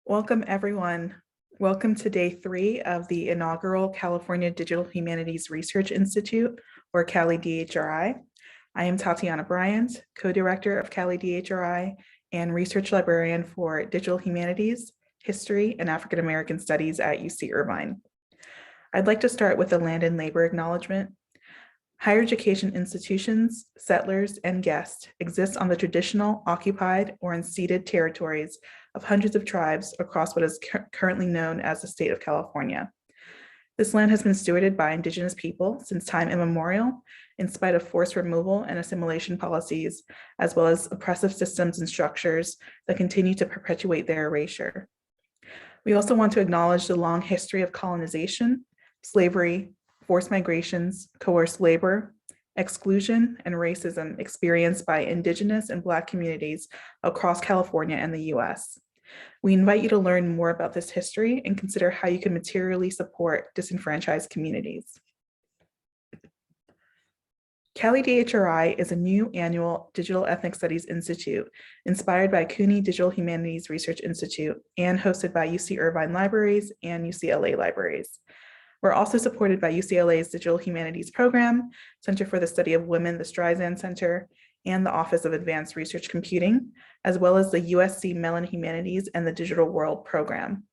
Welcome, everyone. Welcome to day 3 of the inaugural California Digital Humanities Research Institute, or CaliDHRI. I am Tatiana Bryant, co-director of CaliDHRI and research librarian for Digital Humanities, History, and African American Studies at UC Irvine. I'd like to start with a land and labor acknowledgement. Higher education institutions, settlers, and guests exist on the traditional, occupied, or unceded territories of hundreds of tribes across what is currently known as the state of California. This land has been stewarded by Indigenous people since time immemorial, in spite of forced removal and assimilation policies, as well as oppressive systems and structures that continue to perpetuate their erasure. We also want to acknowledge the long history of colonization, slavery, forced migrations, coerced labor, exclusion, and racism experienced by Indigenous and Black communities across California and the US. We invite you to learn more about this history and consider how you can materially support disenfranchised communities. CaliDHRI is a new annual Digital Ethnic Studies Institute inspired by CUNY Digital Humanities Research Institute and hosted by UC Irvine Libraries and UCLA Libraries. We're also supported by UCLA's Digital Humanities Program, Center for the Study of Women, the Streisand Center, and the Office of Advanced Research Computing, as well as the USC Mellon Humanities and the Digital World Program.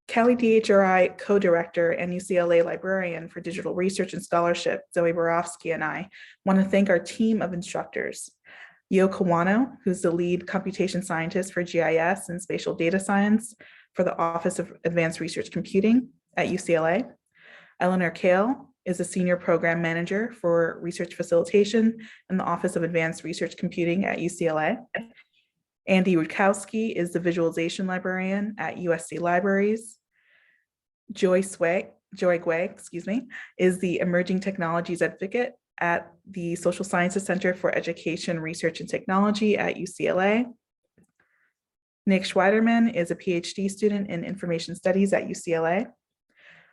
CaliDHRI co-director and UCLA librarian for digital research and scholarship, Zoe Borofsky, and I want to thank our team of instructors. Yo Kawano, who's the lead computation scientist for GIS and spatial data science for the Office of Advanced Research Computing at UCLA. Eleanor Kale is a senior program manager for research facilitation in the Office of Advanced Research Computing at UCLA. Andy Rutkowski is the visualization librarian at USC Libraries. Joy Gui, is the emerging technologies advocate at the Social Sciences Center for Education, Research, and Technology at UCLA. Nick Schweiderman is a PhD student in information studies at UCLA.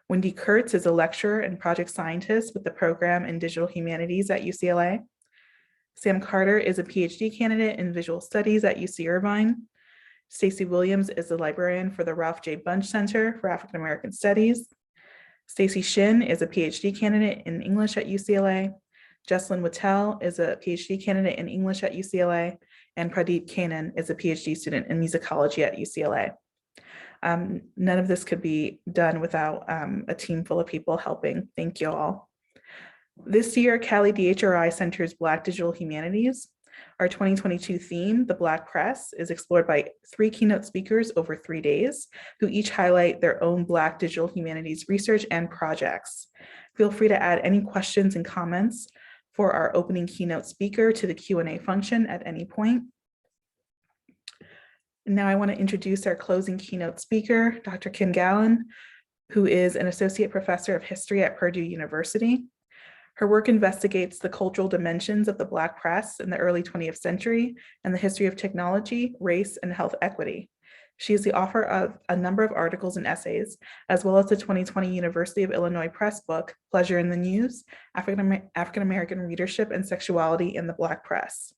Wendy Kurtz is a lecturer and project scientist with the program in digital humanities at UCLA. Sam Carter is a PhD candidate in visual studies at UC Irvine. Stacy Williams is the librarian for the Ralph J. Bunche Center for African American Studies. Stacy Shin is a PhD candidate in English at UCLA. Jesslyn Whittel is a PhD candidate in English at UCLA, and Pradeep Kanan is a PhD student in musicology at UCLA. None of this could be done without a team full of people helping. Thank you all. This year, CaliDHRI centers Black digital humanities. Our 2022 theme, The Black Press, is explored by 3 keynote speakers over 3 days, who each highlight their own Black digital humanities research and projects. Feel free to add any questions and comments for our opening keynote speaker to the Q&A function at any point. Now I want to introduce our closing keynote speaker, Dr. Kim Gallen, who is an associate professor of history at Purdue University. Her work investigates the cultural dimensions of the Black press in the early 20th century and the history of technology, race, and health equity. She is the author of a number of articles and essays, as well as the 2020 University of Illinois Press book, Pleasure in the News, African-American Readership and Sexuality in the Black Press.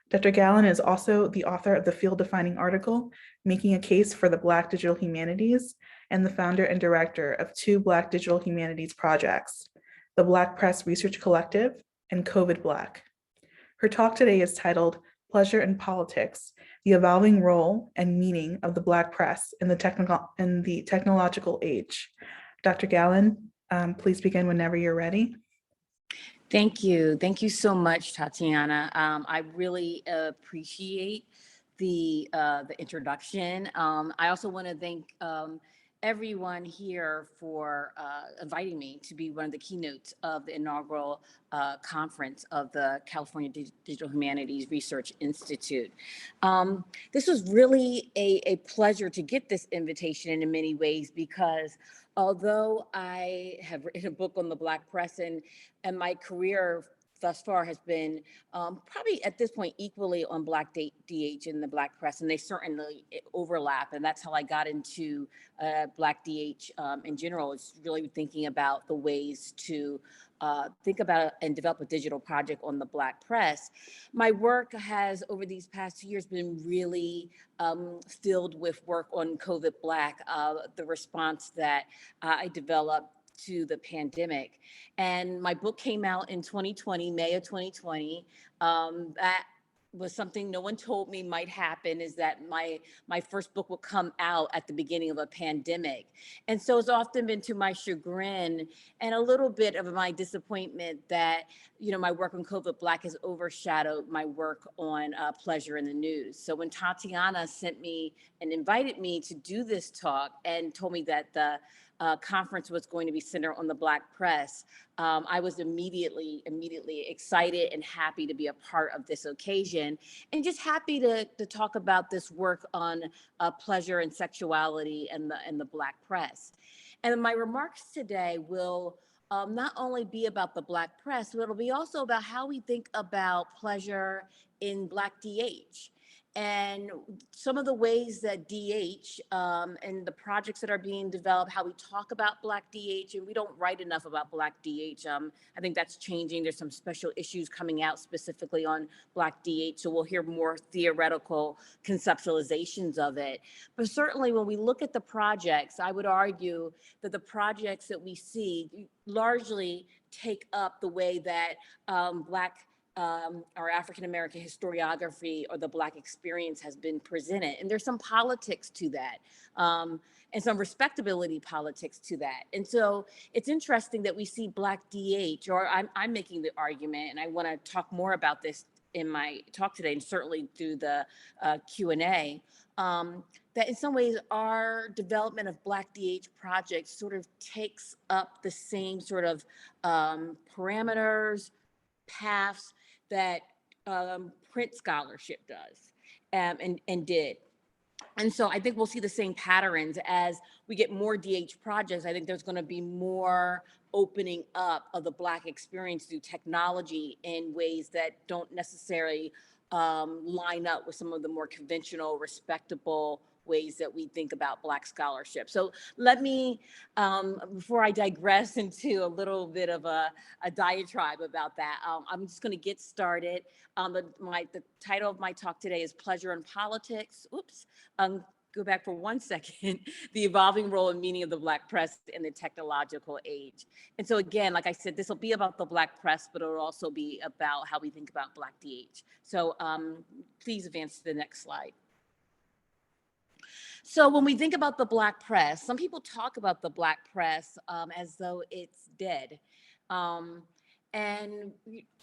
Dr. Gallen is also the author of the field-defining article, Making a Case for the Black Digital Humanities, and the founder and director of 2 Black digital humanities projects, the Black Press Research Collective and COVID Black. Her talk today is titled Pleasure in Politics, the Evolving Role and Meaning of the Black Press in the Technological Age. Dr. Gallen, please begin whenever you're ready. Thank you. Thank you so much, Tatiana. I really appreciate the introduction. I also want to thank everyone here for inviting me to be one of the keynotes of the inaugural conference of the California Digital Humanities Research Institute. This was really a pleasure to get this invitation in many ways, because although I have written a book on the Black press and my career thus far has been probably at this point equally on Black DH and the Black press, and they certainly overlap. And that's how I got into Black DH in general, is really thinking about the ways to think about and develop a digital project on the Black press. My work has, over these past 2 years, been really filled with work on COVID Black, the response that I developed to the pandemic. And my book came out in 2020, May of 2020. That was something no one told me might happen, is that my first book would come out at the beginning of a pandemic. And so it's often been to my chagrin and a little bit of my disappointment that, you know, my work on COVID Black has overshadowed my work on pleasure in the news. So when Tatiana sent me and invited me to do this talk and told me that the conference was going to be centered on the Black press, I was immediately excited and happy to be a part of this occasion, and just happy to talk about this work on pleasure and sexuality and the Black press. And my remarks today will not only be about the Black press, but it'll be also about how we think about pleasure in Black DH. And some of the ways that DH and the projects that are being developed, how we talk about Black DH, and we don't write enough about Black DH. I think that's changing. There's some special issues coming out specifically on Black DH, so we'll hear more theoretical conceptualizations of it. But certainly when we look at the projects, I would argue that the projects that we see largely take up the way that Black our African-American historiography or the Black experience has been presented. And there's some politics to that, and some respectability politics to that. And so it's interesting that we see Black DH, or I'm making the argument, and I want to talk more about this in my talk today, and certainly through the Q&A, that in some ways our development of Black DH projects sort of takes up the same sort of parameters, paths that print scholarship does and did. And so I think we'll see the same patterns as we get more DH projects. I think there's going to be more opening up of the Black experience through technology in ways that don't necessarily line up with some of the more conventional, respectable ways that we think about Black scholarship. So let me, before I digress into a little bit of a diatribe about that, I'm just going to get started. The title of my talk today is Pleasure in Politics. Oops. Go back for 1 second. The evolving role and meaning of the Black press in the technological age. And so again, like I said, this will be about the Black press, but it'll also be about how we think about Black DH. So please advance to the next slide. So when we think about the Black press, some people talk about the Black press as though it's dead. And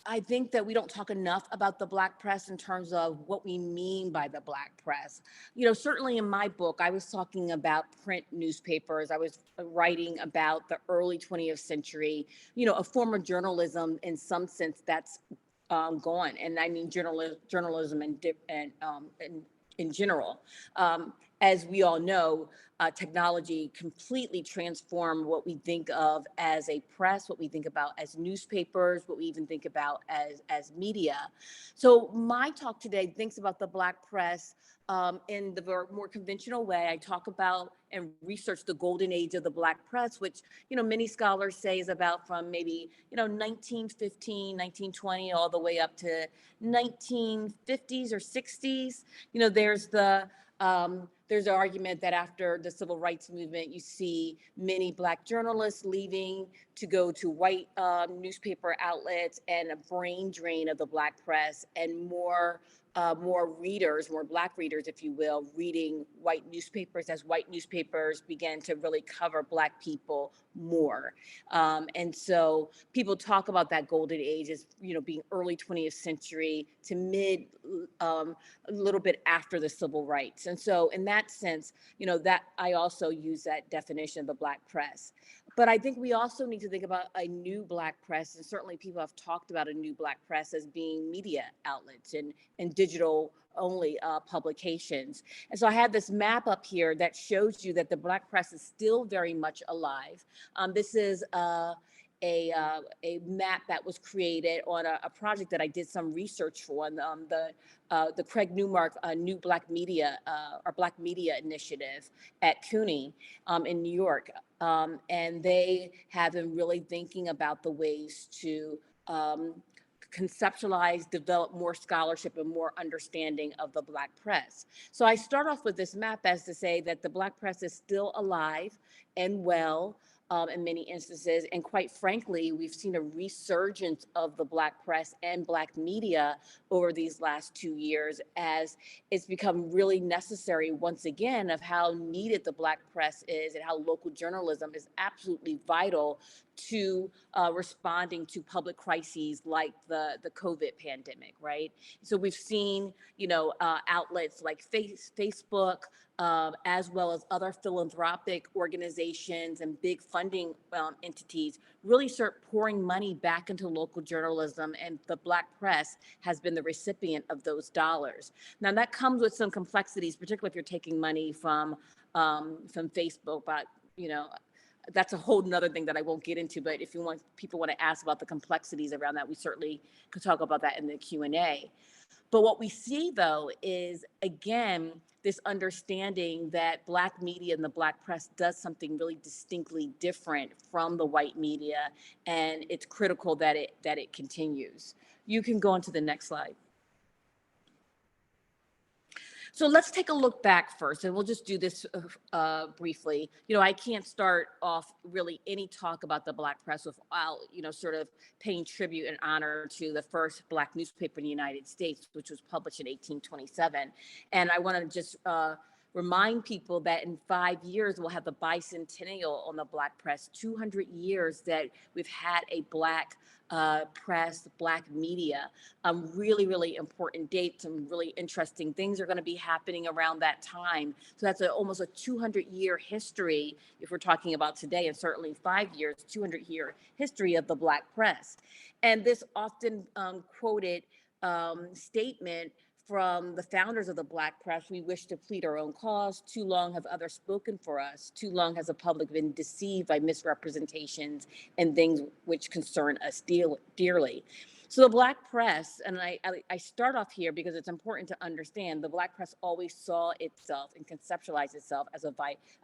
I think that we don't talk enough about the Black press in terms of what we mean by the Black press. You know, certainly in my book, I was talking about print newspapers. I was writing about the early 20th century, you know, a form of journalism in some sense that's gone. And I mean journalism in general. As we all know, technology completely transformed what we think of as a press, what we think about as newspapers, what we even think about as media. So my talk today thinks about the Black press in the more conventional way. I talk about and research the golden age of the Black press, which, you know, many scholars say is about from maybe, you know, 1915, 1920, all the way up to 1950s or 60s. You know, there's an argument that after the civil rights movement, you see many Black journalists leaving to go to white newspaper outlets, and a brain drain of the Black press, and more readers, more Black readers, if you will, reading white newspapers as white newspapers began to really cover Black people more. And so people talk about that golden age as, you know, being early 20th century to mid, a little bit after the civil rights. And so in that sense, you know, that I also use that definition of the Black press. But I think we also need to think about a new Black press, and certainly people have talked about a new Black press as being media outlets and digital only publications. And so I have this map up here that shows you that the Black press is still very much alive. This is a map that was created on a project that I did some research for, on the Craig Newmark New Black Media or Black Media Initiative at CUNY in New York. And they have been really thinking about the ways to conceptualize, develop more scholarship and more understanding of the Black press. So I start off with this map as to say that the Black press is still alive and well in many instances. And quite frankly, we've seen a resurgence of the Black press and Black media over these last 2 years, as it's become really necessary once again of how needed the Black press is and how local journalism is absolutely vital to responding to public crises like the COVID pandemic, right? So we've seen, outlets like Facebook, as well as other philanthropic organizations and big funding entities really start pouring money back into local journalism, and the Black press has been the recipient of those dollars. Now that comes with some complexities, particularly if you're taking money from Facebook, but that's a whole nother thing that I won't get into. But if people want to ask about the complexities around that, we certainly could talk about that in the Q&A. But what we see, though, is, again, this understanding that Black media and the Black press does something really distinctly different from the white media, and it's critical that it continues. You can go on to the next slide. So let's take a look back first, and we'll just do this briefly. I can't start off really any talk about the Black press without, sort of paying tribute and honor to the first Black newspaper in the United States, which was published in 1827. And I want to just remind people that in 5 years, we'll have the bicentennial on the Black press, 200 years that we've had a Black press, Black media. Really, really important date. Some really interesting things are going to be happening around that time. So that's almost a 200-year history, if we're talking about today, and certainly 5 years, 200-year history of the Black press. And this often quoted statement from the founders of the Black press: "We wish to plead our own cause. Too long have others spoken for us. Too long has the public been deceived by misrepresentations and things which concern us dearly." So the Black press, and I start off here because it's important to understand, the Black press always saw itself and conceptualized itself as a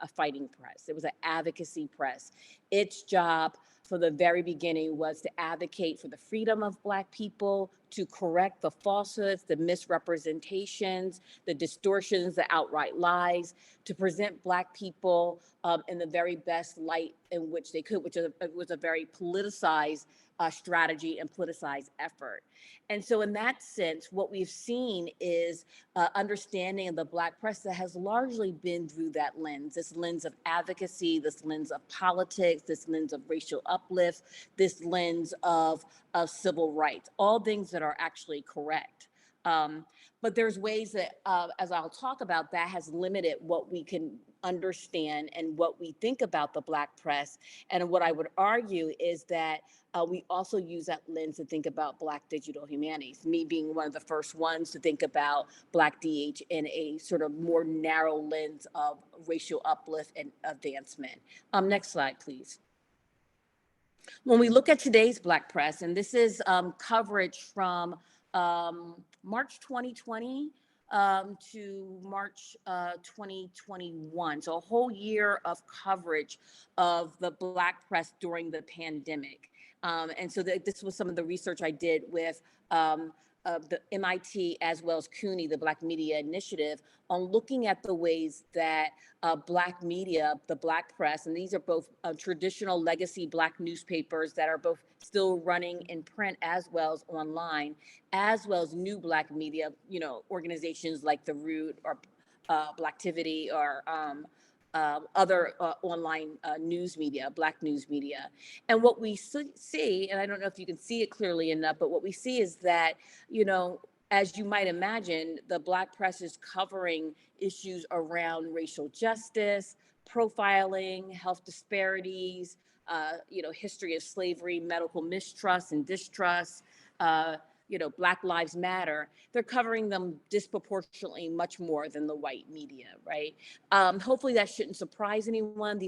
fighting press. It was an advocacy press. Its job from the very beginning was to advocate for the freedom of Black people, to correct the falsehoods, the misrepresentations, the distortions, the outright lies, to present Black people in the very best light in which they could, which was a very politicized strategy and politicized effort. And so in that sense, what we've seen is understanding of the Black press that has largely been through that lens, this lens of advocacy, this lens of politics, this lens of racial uplift, this lens of civil rights, all things that are actually correct. But there's ways that, as I'll talk about, that has limited what we can understand and what we think about the Black press. And what I would argue is that we also use that lens to think about Black digital humanities, me being one of the first ones to think about Black DH in a sort of more narrow lens of racial uplift and advancement. Next slide, please. When we look at today's Black press, and this is coverage from March 2020 to March 2021. So a whole year of coverage of the Black press during the pandemic. And so this was some of the research I did with the MIT as well as CUNY, the Black Media Initiative, on looking at the ways that Black media, the Black press, and these are both traditional legacy Black newspapers that are both still running in print as well as online, as well as new Black media, organizations like the Root or Blacktivity or other online news media, Black news media. And what we see, and I don't know if you can see it clearly enough, but what we see is that, as you might imagine, the Black press is covering issues around racial justice, profiling, health disparities, history of slavery, medical mistrust and distrust, Black Lives Matter, they're covering them disproportionately much more than the white media, right? Hopefully that shouldn't surprise anyone.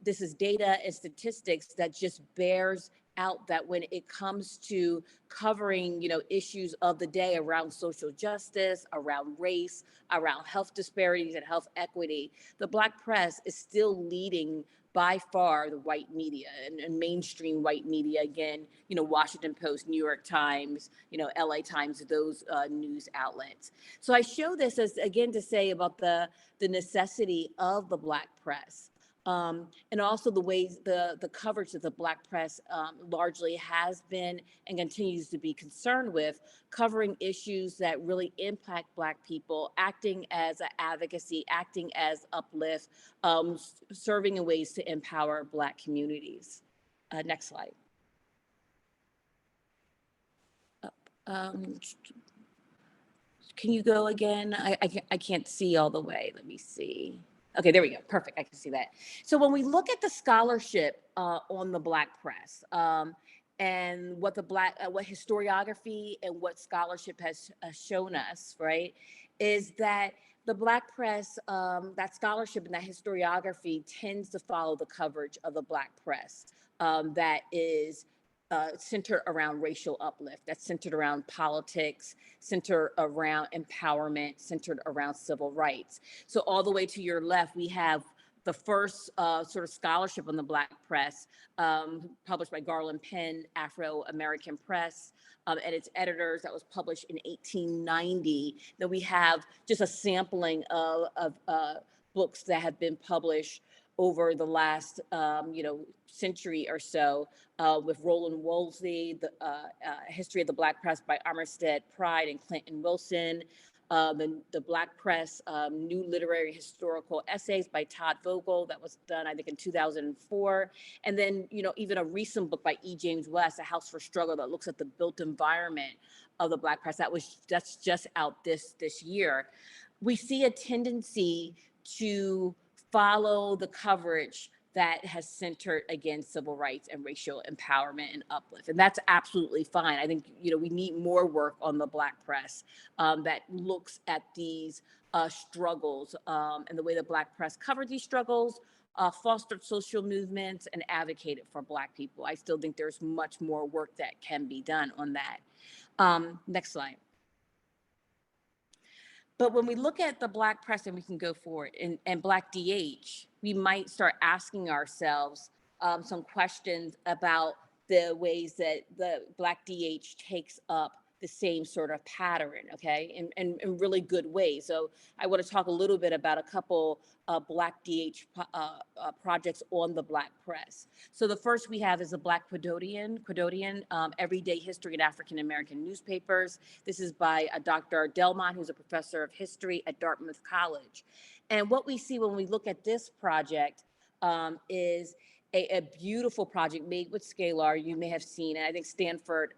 This is data and statistics that just bears out that when it comes to covering, issues of the day around social justice, around race, around health disparities and health equity, the Black press is still leading by far the white media and mainstream white media. Again, Washington Post, New York Times, LA Times, those news outlets. So I show this as, again, to say about the necessity of the Black press. And also the ways the coverage that the Black press largely has been and continues to be concerned with, covering issues that really impact Black people, acting as an advocacy, acting as uplift, serving in ways to empower Black communities. Next slide. Can you go again? I can't see all the way. Let me see. Okay, there we go. Perfect. I can see that. So when we look at the scholarship on the Black press, and what what historiography and what scholarship has shown us, right, is that the Black press, that scholarship and that historiography tends to follow the coverage of the Black press that is centered around racial uplift, that's centered around politics, centered around empowerment, centered around civil rights. So all the way to your left, we have the first sort of scholarship on the Black press, published by Garland Penn Afro-American Press, and its editors, that was published in 1890. Then we have just a sampling of books that have been published over the last, century or so, with Roland Wolsey, the History of the Black Press by Armistead Pride and Clinton Wilson, the Black Press New Literary Historical Essays by Todd Vogel, that was done, I think, in 2004. And then, even a recent book by E. James West, A House for Struggle, that looks at the built environment of the Black press. That's just out this year. We see a tendency to follow the coverage that has centered, again, civil rights and racial empowerment and uplift. And that's absolutely fine. I think, we need more work on the Black press that looks at these struggles and the way the Black press covered these struggles, fostered social movements, and advocated for Black people. I still think there's much more work that can be done on that. Next slide. But when we look at the Black press, and we can go forward, and Black DH, we might start asking ourselves some questions about the ways that the Black DH takes up the same sort of pattern, okay, in really good ways. So I want to talk a little bit about a couple Black DH projects on the Black press. So the first we have is the Black Quotidian, Everyday History in African American Newspapers. This is by Dr. Delmont, who's a professor of history at Dartmouth College. And what we see when we look at this project is a beautiful project made with Scalar. You may have seen it. I think Stanford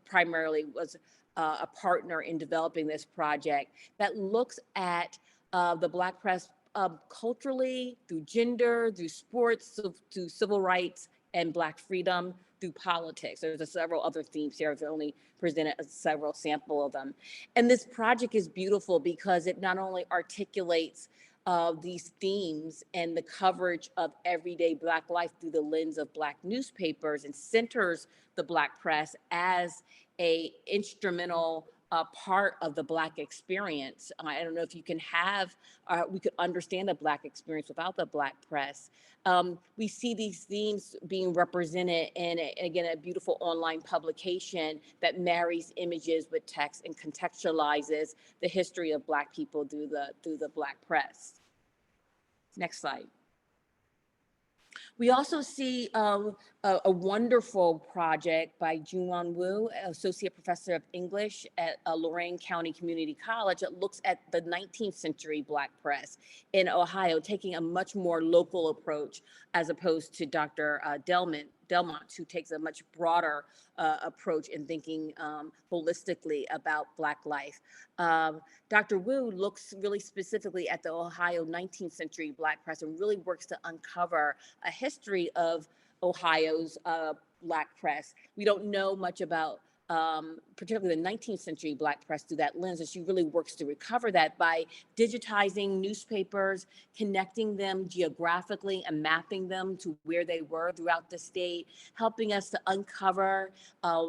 primarily was a partner in developing this project that looks at the Black press culturally, through gender, through sports, through civil rights and Black freedom, through politics. There's several other themes here. I've only presented several sample of them. And this project is beautiful because it not only articulates these themes and the coverage of everyday Black life through the lens of Black newspapers, and centers the Black press as a instrumental part of the Black experience. I don't know if you can have, we could understand a Black experience without the Black press. We see these themes being represented in, again, a beautiful online publication that marries images with text and contextualizes the history of Black people through the Black press. Next slide. We also see a wonderful project by Junwon Wu, Associate Professor of English at Lorain County Community College, that looks at the 19th century Black press in Ohio, taking a much more local approach as opposed to Dr. Delmont, who takes a much broader approach in thinking holistically about Black life. Dr. Wu looks really specifically at the Ohio 19th century Black press and really works to uncover a history of Ohio's Black press. We don't know much about particularly the 19th century Black press through that lens, and she really works to recover that by digitizing newspapers, connecting them geographically and mapping them to where they were throughout the state, helping us to uncover a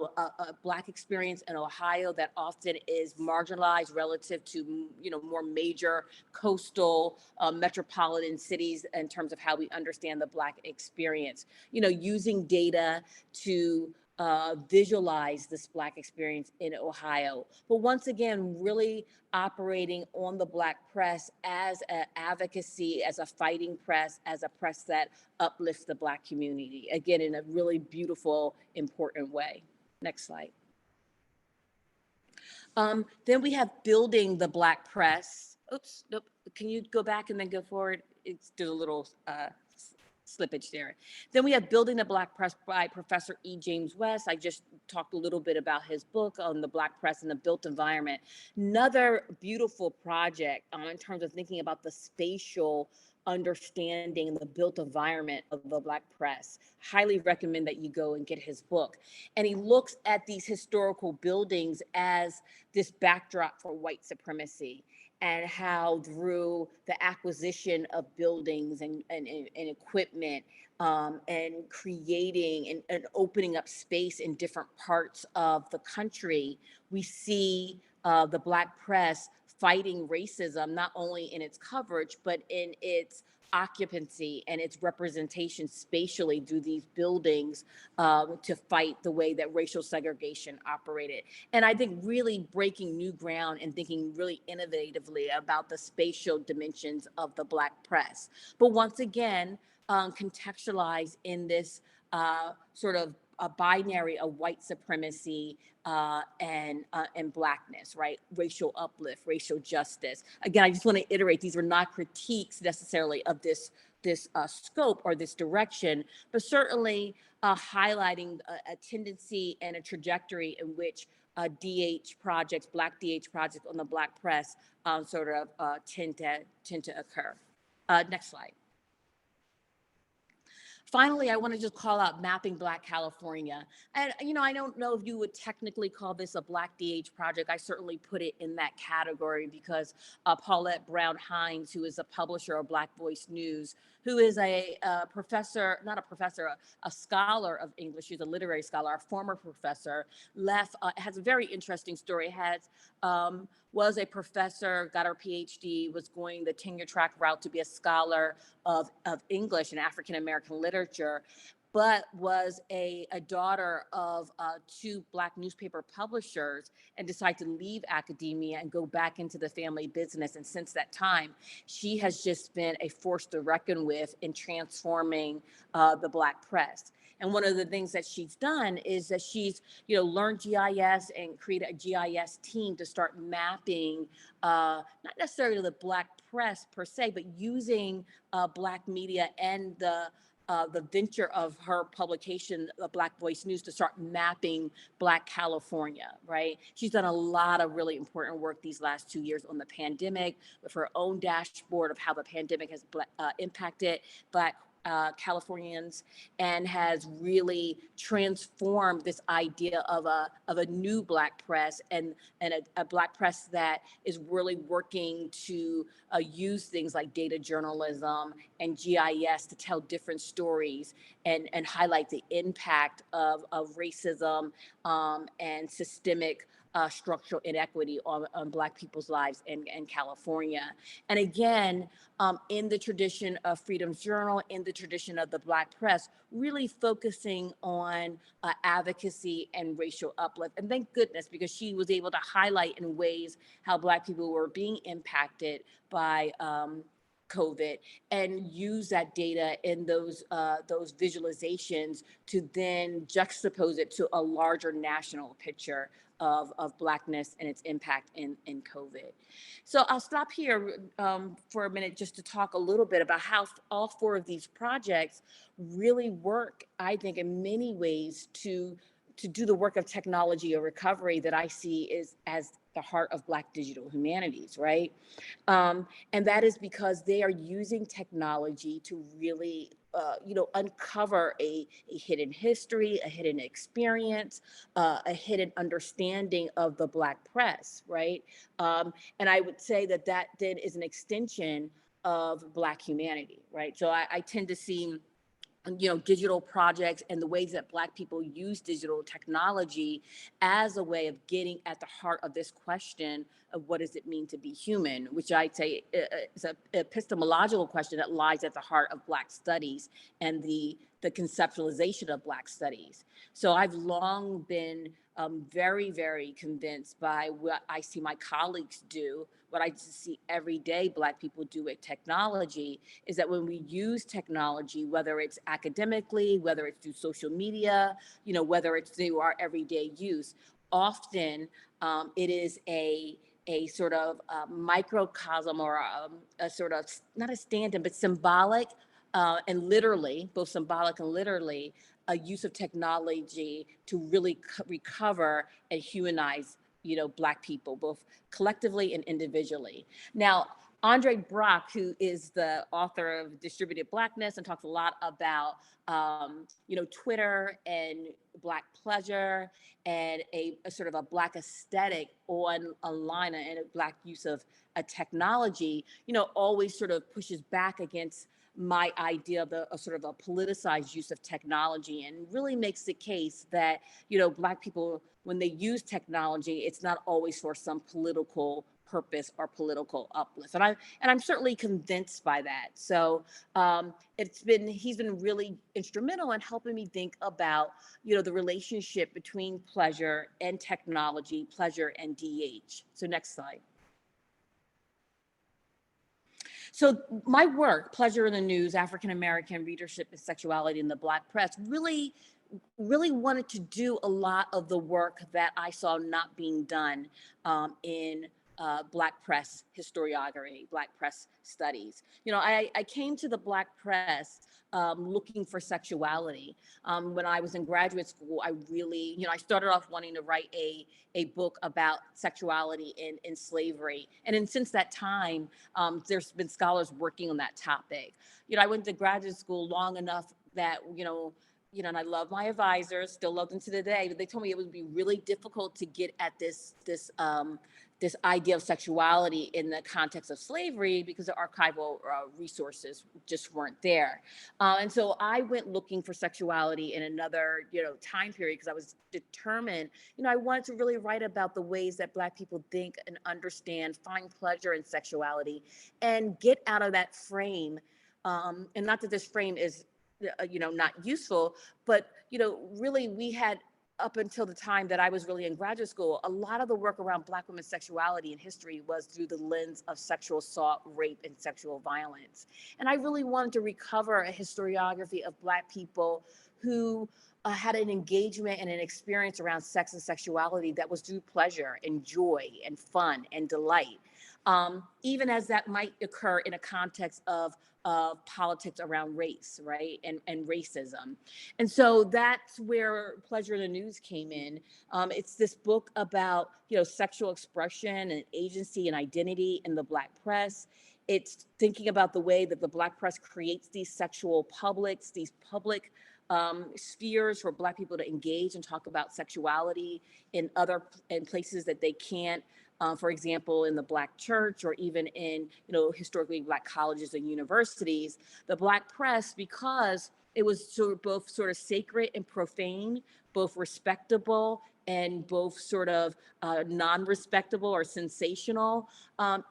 Black experience in Ohio that often is marginalized relative to, more major coastal metropolitan cities in terms of how we understand the Black experience. Using data to visualize this Black experience in Ohio. But once again, really operating on the Black press as an advocacy, as a fighting press, as a press that uplifts the Black community, again, in a really beautiful, important way. Next slide. Then we have building the Black press. Oops, nope. Can you go back and then go forward? There's a little slippage there. Then we have Building the Black Press by Professor E. James West. I just talked a little bit about his book on the Black press and the built environment. Another beautiful project in terms of thinking about the spatial understanding the built environment of the Black press. Highly recommend that you go and get his book. And he looks at these historical buildings as this backdrop for white supremacy, and how through the acquisition of buildings and equipment and creating and opening up space in different parts of the country, we see the Black press fighting racism, not only in its coverage, but in its occupancy and its representation spatially through these buildings to fight the way that racial segregation operated. And I think really breaking new ground and thinking really innovatively about the spatial dimensions of the Black press. But once again, contextualized in this sort of a binary of white supremacy and Blackness, right? Racial uplift, racial justice. Again, I just want to iterate, these are not critiques necessarily of this scope or this direction, but certainly highlighting a tendency and a trajectory in which DH projects, Black DH projects on the Black press tend to occur. Next slide. Finally, I want to just call out Mapping Black California. And, I don't know if you would technically call this a Black DH project. I certainly put it in that category because Paulette Brown Hines, who is a publisher of Black Voice News, who is a professor, not a professor, a scholar of English. She's a literary scholar, a former professor, has a very interesting story, was a professor, got her PhD, was going the tenure track route to be a scholar of English and African-American literature, but was a daughter of two Black newspaper publishers and decided to leave academia and go back into the family business. And since that time, she has just been a force to reckon with in transforming the Black press. And one of the things that she's done is that she's, learned GIS and created a GIS team to start mapping, not necessarily the Black press per se, but using Black media and the venture of her publication, Black Voice News, to start mapping Black California, right? She's done a lot of really important work these last 2 years on the pandemic with her own dashboard of how the pandemic has impacted Black Californians, and has really transformed this idea of a new Black press and a Black press that is really working to use things like data journalism and GIS to tell different stories and highlight the impact of racism and systemic structural inequity on Black people's lives in California. And again, in the tradition of Freedom's Journal, in the tradition of the Black press, really focusing on advocacy and racial uplift. And thank goodness, because she was able to highlight in ways how Black people were being impacted by COVID, and use that data in those visualizations to then juxtapose it to a larger national picture of Blackness and its impact in COVID. So I'll stop here for a minute just to talk a little bit about how all four of these projects really work, I think, in many ways to to do the work of technology or recovery that I see is as the heart of Black digital humanities, right? And that is because they are using technology to really, uncover a hidden history, a hidden experience, a hidden understanding of the Black press, right? And I would say that that then is an extension of Black humanity, right? So I tend to see digital projects and the ways that Black people use digital technology as a way of getting at the heart of this question of what does it mean to be human, which I'd say is an epistemological question that lies at the heart of Black studies and the conceptualization of Black studies. So I've long been very, very convinced by what I see my colleagues do, what I see every day Black people do with technology, is that when we use technology, whether it's academically, whether it's through social media, whether it's through our everyday use, often it is a sort of microcosm or a sort of, not a stand-in, but symbolic and literally, both symbolic and literally, a use of technology to really recover and humanize, Black people, both collectively and individually. Now, Andre Brock, who is the author of Distributed Blackness and talks a lot about, Twitter and Black pleasure and a sort of a Black aesthetic online and a Black use of a technology, always sort of pushes back against my idea of a sort of a politicized use of technology, and really makes the case that, Black people, when they use technology, it's not always for some political purpose or political uplift. And I'm certainly convinced by that. So he's been really instrumental in helping me think about, the relationship between pleasure and technology, pleasure and DH. So next slide. So my work, Pleasure in the News, African American Readership and Sexuality in the Black Press, really wanted to do a lot of the work that I saw not being done in Black press historiography, Black press studies. I came to the Black press looking for sexuality. When I was in graduate school, I really, I started off wanting to write a book about sexuality in slavery. And then since that time, there's been scholars working on that topic. I went to graduate school long enough that, and I love my advisors, still love them to the day, but they told me it would be really difficult to get at this idea of sexuality in the context of slavery because the archival resources just weren't there. And so I went looking for sexuality in another, time period, because I was determined, I wanted to really write about the ways that Black people think and understand, find pleasure in sexuality, and get out of that frame. And not that this frame is, not useful, but, really we had, up until the time that I was really in graduate school, a lot of the work around Black women's sexuality and history was through the lens of sexual assault, rape, and sexual violence. And I really wanted to recover a historiography of Black people who had an engagement and an experience around sex and sexuality that was through pleasure and joy and fun and delight. Even as that might occur in a context of politics around race, right, and racism. And so that's where Pleasure in the News came in. It's this book about, sexual expression and agency and identity in the Black press. It's thinking about the way that the Black press creates these sexual publics, these public spheres for Black people to engage and talk about sexuality in places that they can't. For example, in the Black church, or even in, historically Black colleges and universities, the Black press, because it was both sort of sacred and profane, both respectable and both sort of non-respectable or sensational,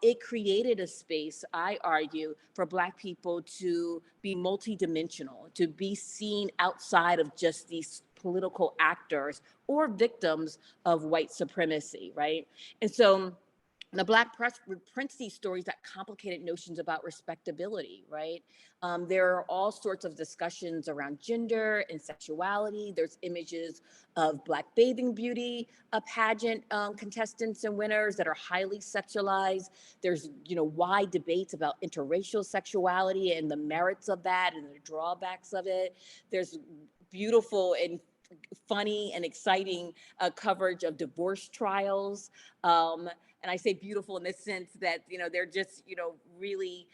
it created a space, I argue, for Black people to be multidimensional, to be seen outside of just these political actors or victims of white supremacy, right? And so the Black press reprints these stories that complicated notions about respectability, right? There are all sorts of discussions around gender and sexuality. There's images of Black bathing beauty, pageant contestants and winners that are highly sexualized. There's, wide debates about interracial sexuality and the merits of that and the drawbacks of it. There's beautiful and funny and exciting coverage of divorce trials. And I say beautiful in the sense that, they're just, really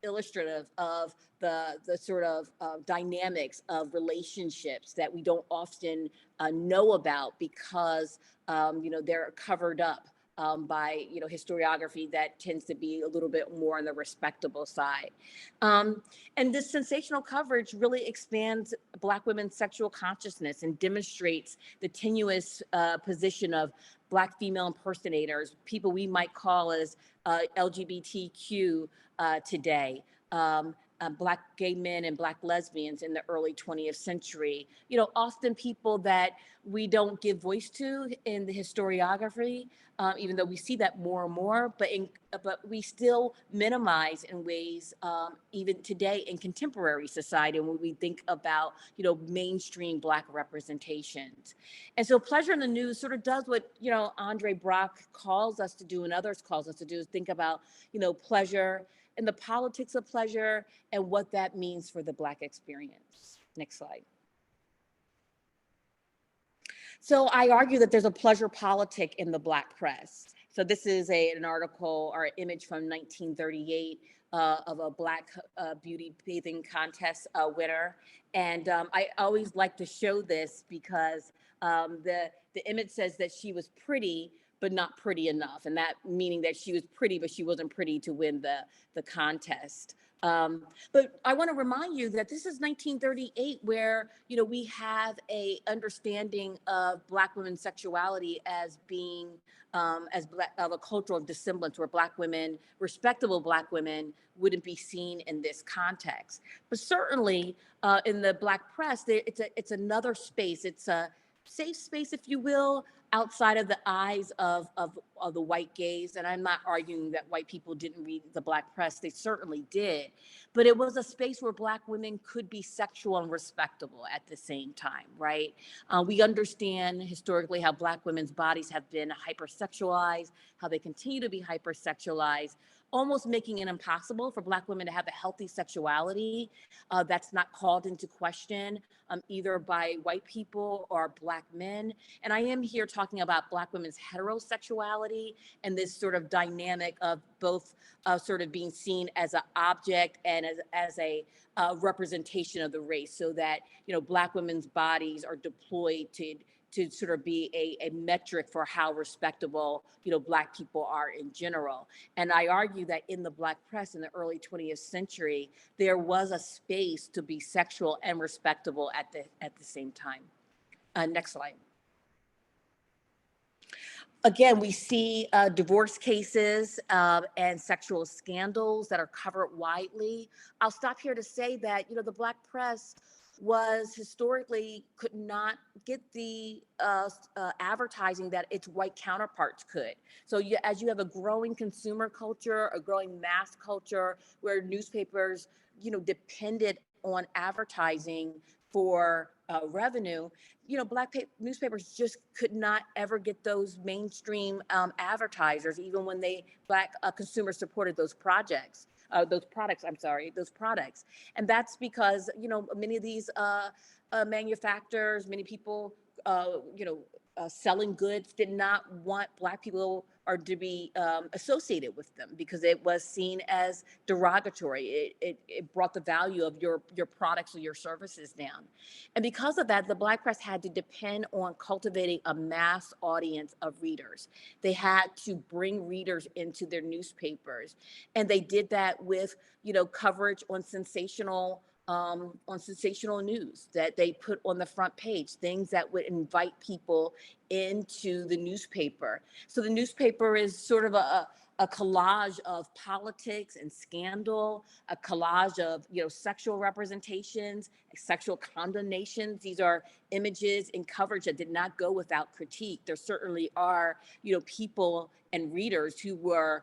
illustrative of the sort of dynamics of relationships that we don't often know about because, they're covered up by historiography that tends to be a little bit more on the respectable side. And this sensational coverage really expands Black women's sexual consciousness and demonstrates the tenuous position of Black female impersonators, people we might call as LGBTQ today. Black gay men and Black lesbians in the early 20th century, often people that we don't give voice to in the historiography, even though we see that more and more, but we still minimize in ways, even today in contemporary society when we think about, mainstream Black representations. And so Pleasure in the News sort of does what, Andre Brock calls us to do and others calls us to do, is think about, pleasure and the politics of pleasure and what that means for the Black experience. Next slide. So I argue that there's a pleasure politic in the Black press. So this is an article or image from 1938 of a Black beauty bathing contest winner. And I always like to show this because the image says that she was pretty, but not pretty enough. And that meaning that she was pretty, but she wasn't pretty to win the contest. But I want to remind you that this is 1938, where we have a understanding of Black women's sexuality as being of a cultural dissemblance, where Black women, respectable Black women, wouldn't be seen in this context. But certainly in the Black press, it's another space. It's a safe space, if you will, outside of the eyes of the white gaze. And I'm not arguing that white people didn't read the Black press. They certainly did. But it was a space where Black women could be sexual and respectable at the same time, right? We understand historically how Black women's bodies have been hypersexualized, how they continue to be hypersexualized, almost making it impossible for Black women to have a healthy sexuality that's not called into question either by white people or Black men. And I am here talking about Black women's heterosexuality and this sort of dynamic of both sort of being seen as an object and as a representation of the race, so that, Black women's bodies are deployed to sort of be a metric for how respectable, Black people are in general. And I argue that in the Black press in the early 20th century, there was a space to be sexual and respectable at the same time. Next slide. Again, we see divorce cases and sexual scandals that are covered widely. I'll stop here to say that, the Black press was historically could not get the advertising that its white counterparts could. So as you have a growing consumer culture, a growing mass culture, where newspapers, depended on advertising for revenue, Black newspapers just could not ever get those mainstream advertisers, even when Black consumers supported those products. And that's because, many of these manufacturers, many people, selling goods did not want Black people or to be associated with them because it was seen as derogatory. It brought the value of your products or your services down. And because of that, the Black press had to depend on cultivating a mass audience of readers. They had to bring readers into their newspapers. And they did that with, coverage on sensational news that they put on the front page, things that would invite people into the newspaper. So the newspaper is sort of a collage of politics and scandal, a collage of, sexual representations, sexual condemnations. These are images and coverage that did not go without critique. There certainly are, people and readers who were,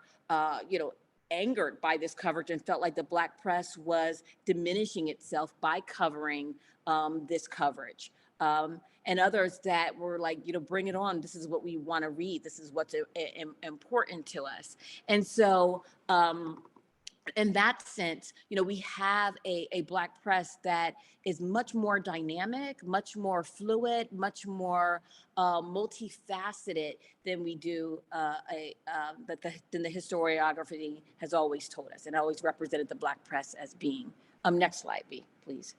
angered by this coverage and felt like the Black press was diminishing itself by covering this coverage. And others that were like, bring it on. This is what we want to read. This is what's important to us. And so in that sense, we have a Black press that is much more dynamic, much more fluid, much more multifaceted than we do than the historiography has always told us, and always represented the Black press as being. Next slide, B, please.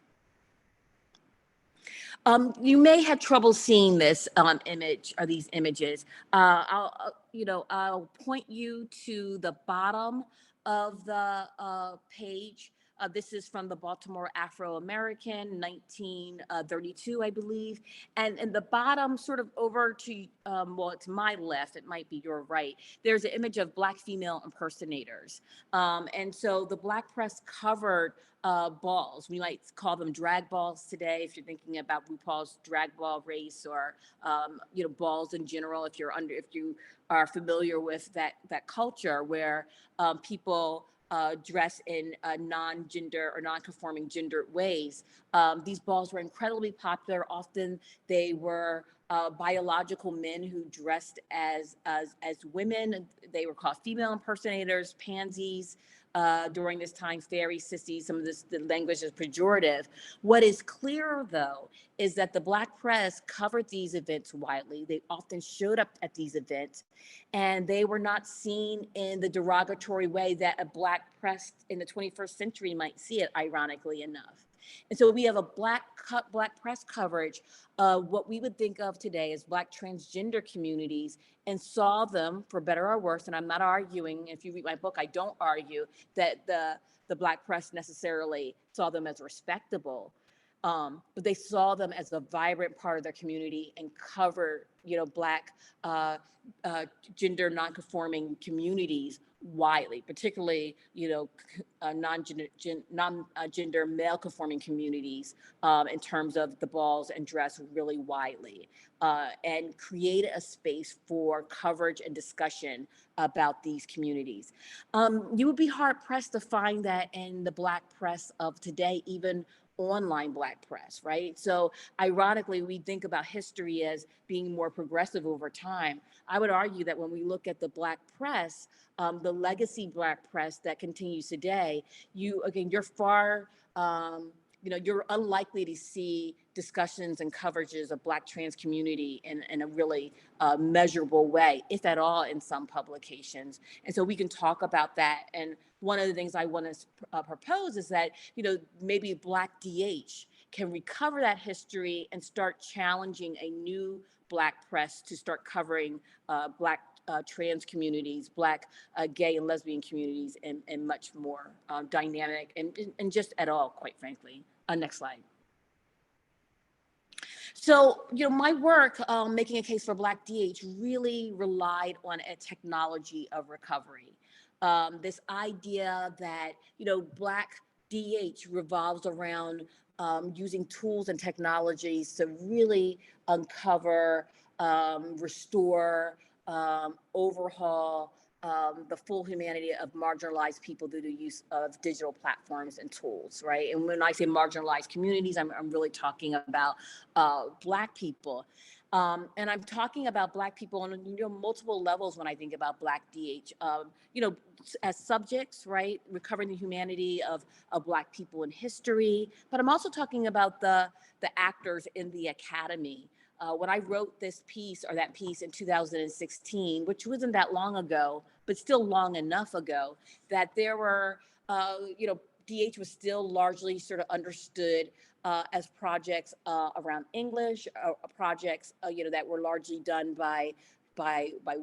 You may have trouble seeing this image or these images. I'll point you to the bottom of the page. This is from the Baltimore Afro-American, 1932, I believe. And the bottom, sort of over to, well, it's my left, it might be your right. There's an image of Black female impersonators. And so the Black press covered balls. We might call them drag balls today, if you're thinking about RuPaul's drag ball race, or balls in general. If you are familiar with that culture where people dress in non-gender or non-conforming gendered ways. These balls were incredibly popular. Often they were biological men who dressed as women. They were called female impersonators, pansies. During this time, fairies, sissies, the language is pejorative. What is clear, though, is that the Black press covered these events widely. They often showed up at these events, and they were not seen in the derogatory way that a Black press in the 21st century might see it, ironically enough. And so we have a Black press coverage of what we would think of today as Black transgender communities, and saw them, for better or worse, and I'm not arguing, if you read my book, I don't argue that the Black press necessarily saw them as respectable, but they saw them as a vibrant part of their community and covered, Black gender nonconforming communities widely, particularly, non-gender male conforming communities, in terms of the balls and dress really widely, and create a space for coverage and discussion about these communities. You would be hard pressed to find that in the Black press of today, even online Black press, right? So ironically, we think about history as being more progressive over time. I would argue that when we look at the Black press, the legacy Black press that continues today, you're far, you're unlikely to see discussions and coverages of Black trans community in a really measurable way, if at all, in some publications. And so we can talk about that. And one of the things I want to propose is that, maybe Black DH can recover that history and start challenging a new Black press to start covering Black trans communities, Black gay and lesbian communities, and much more dynamic and just at all, quite frankly. Next slide. So, my work, making a case for Black DH, really relied on a technology of recovery. This idea that, Black DH revolves around using tools and technologies to really uncover, restore, overhaul the full humanity of marginalized people through the use of digital platforms and tools, right? And when I say marginalized communities, I'm really talking about Black people. And I'm talking about Black people on multiple levels when I think about Black DH. As subjects, right? Recovering the humanity of Black people in history. But I'm also talking about the actors in the academy. When I wrote this piece or that piece in 2016, which wasn't that long ago, but still long enough ago, that there were, DH was still largely sort of understood as projects around English, projects, that were largely done by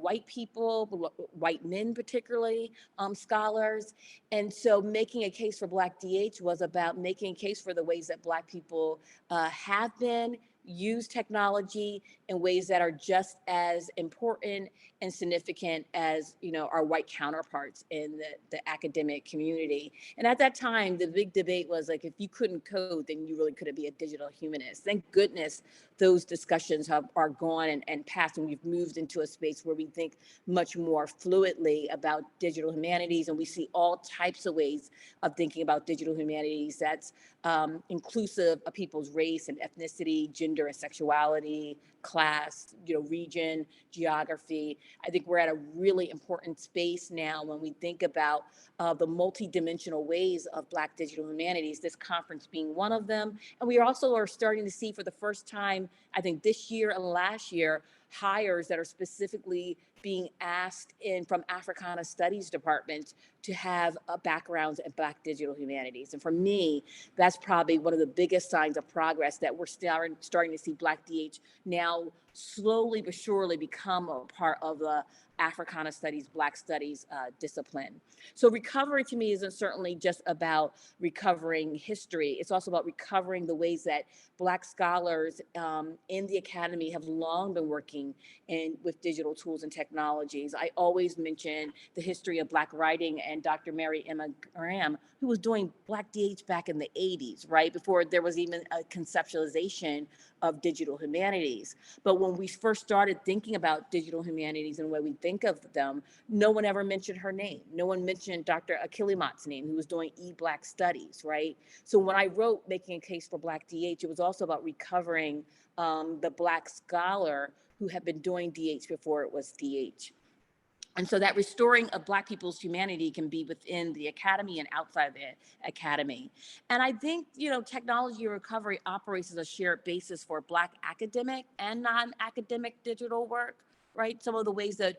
white people, white men particularly, scholars. And so making a case for Black DH was about making a case for the ways that Black people have been, use technology in ways that are just as important and significant as, our white counterparts in the academic community. And at that time, the big debate was like, if you couldn't code, then you really couldn't be a digital humanist. Thank goodness those discussions are gone and past, and we've moved into a space where we think much more fluidly about digital humanities, and we see all types of ways of thinking about digital humanities that's inclusive of people's race and ethnicity, gender and sexuality, class, region, geography. I think we're at a really important space now when we think about the multidimensional ways of Black digital humanities, this conference being one of them. And we also are starting to see for the first time, I think this year and last year, hires that are specifically being asked from Africana Studies departments to have backgrounds in Black digital humanities. And for me, that's probably one of the biggest signs of progress, that we're starting to see Black DH now slowly but surely become a part of the Africana Studies, Black Studies discipline. So recovery to me isn't certainly just about recovering history. It's also about recovering the ways that Black scholars in the academy have long been working with digital tools and technologies. I always mention the history of Black writing and Dr. Mary Emma Graham, who was doing Black DH back in the 80s, right? Before there was even a conceptualization of digital humanities. But when we first started thinking about digital humanities and the way we think of them, no one ever mentioned her name. No one mentioned Dr. Akilimat's name, who was doing e-Black studies, right? So when I wrote Making a Case for Black DH, it was also about recovering the Black scholar who had been doing DH before it was DH. And so that restoring of Black people's humanity can be within the academy and outside the academy. And I think, technology recovery operates as a shared basis for Black academic and non-academic digital work, right? Some of the ways that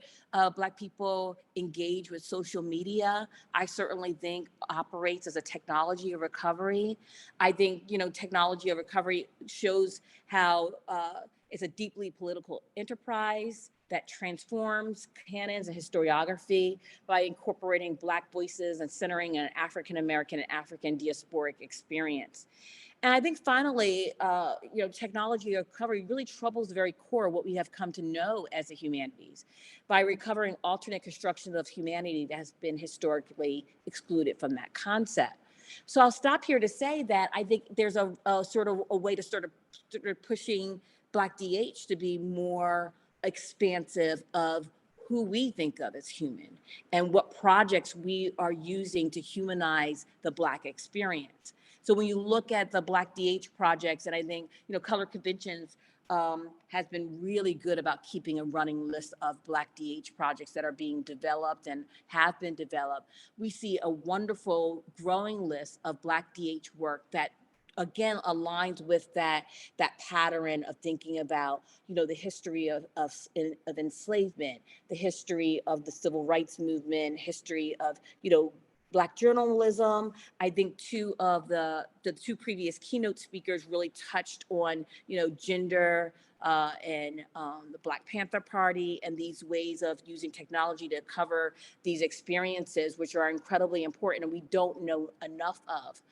Black people engage with social media, I certainly think operates as a technology of recovery. I think, technology of recovery shows how it's a deeply political enterprise that transforms canons and historiography by incorporating Black voices and centering an African-American and African diasporic experience. And I think finally, technology recovery really troubles the very core of what we have come to know as the humanities by recovering alternate constructions of humanity that has been historically excluded from that concept. So I'll stop here to say that I think there's a sort of a way to start pushing Black DH to be more expansive of who we think of as human and what projects we are using to humanize the Black experience. So when you look at the Black DH projects, and I think, Color Conventions has been really good about keeping a running list of Black DH projects that are being developed and have been developed. We see a wonderful growing list of Black DH work that again aligns with that pattern of thinking about the history of enslavement, the history of the civil rights movement, history of Black journalism. I think two of the two previous keynote speakers really touched on gender and the Black Panther Party and these ways of using technology to cover these experiences, which are incredibly important and we don't know enough of.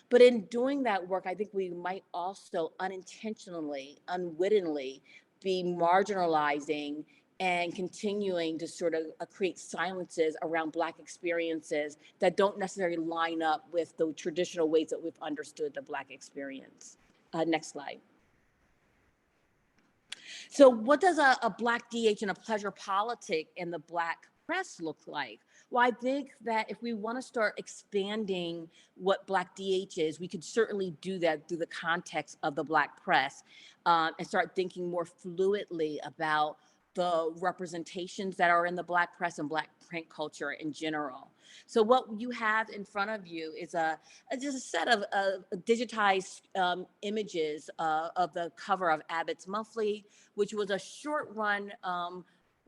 But in doing that work, I think we might also unintentionally, unwittingly be marginalizing and continuing to sort of create silences around Black experiences that don't necessarily line up with the traditional ways that we've understood the Black experience. Next slide. So what does a Black DH and a pleasure politic in the Black press look like? Well, I think that if we want to start expanding what Black DH is, we could certainly do that through the context of the Black press and start thinking more fluidly about the representations that are in the Black press and Black print culture in general. So what you have in front of you is just a set of digitized images of the cover of Abbott's Monthly, which was a short run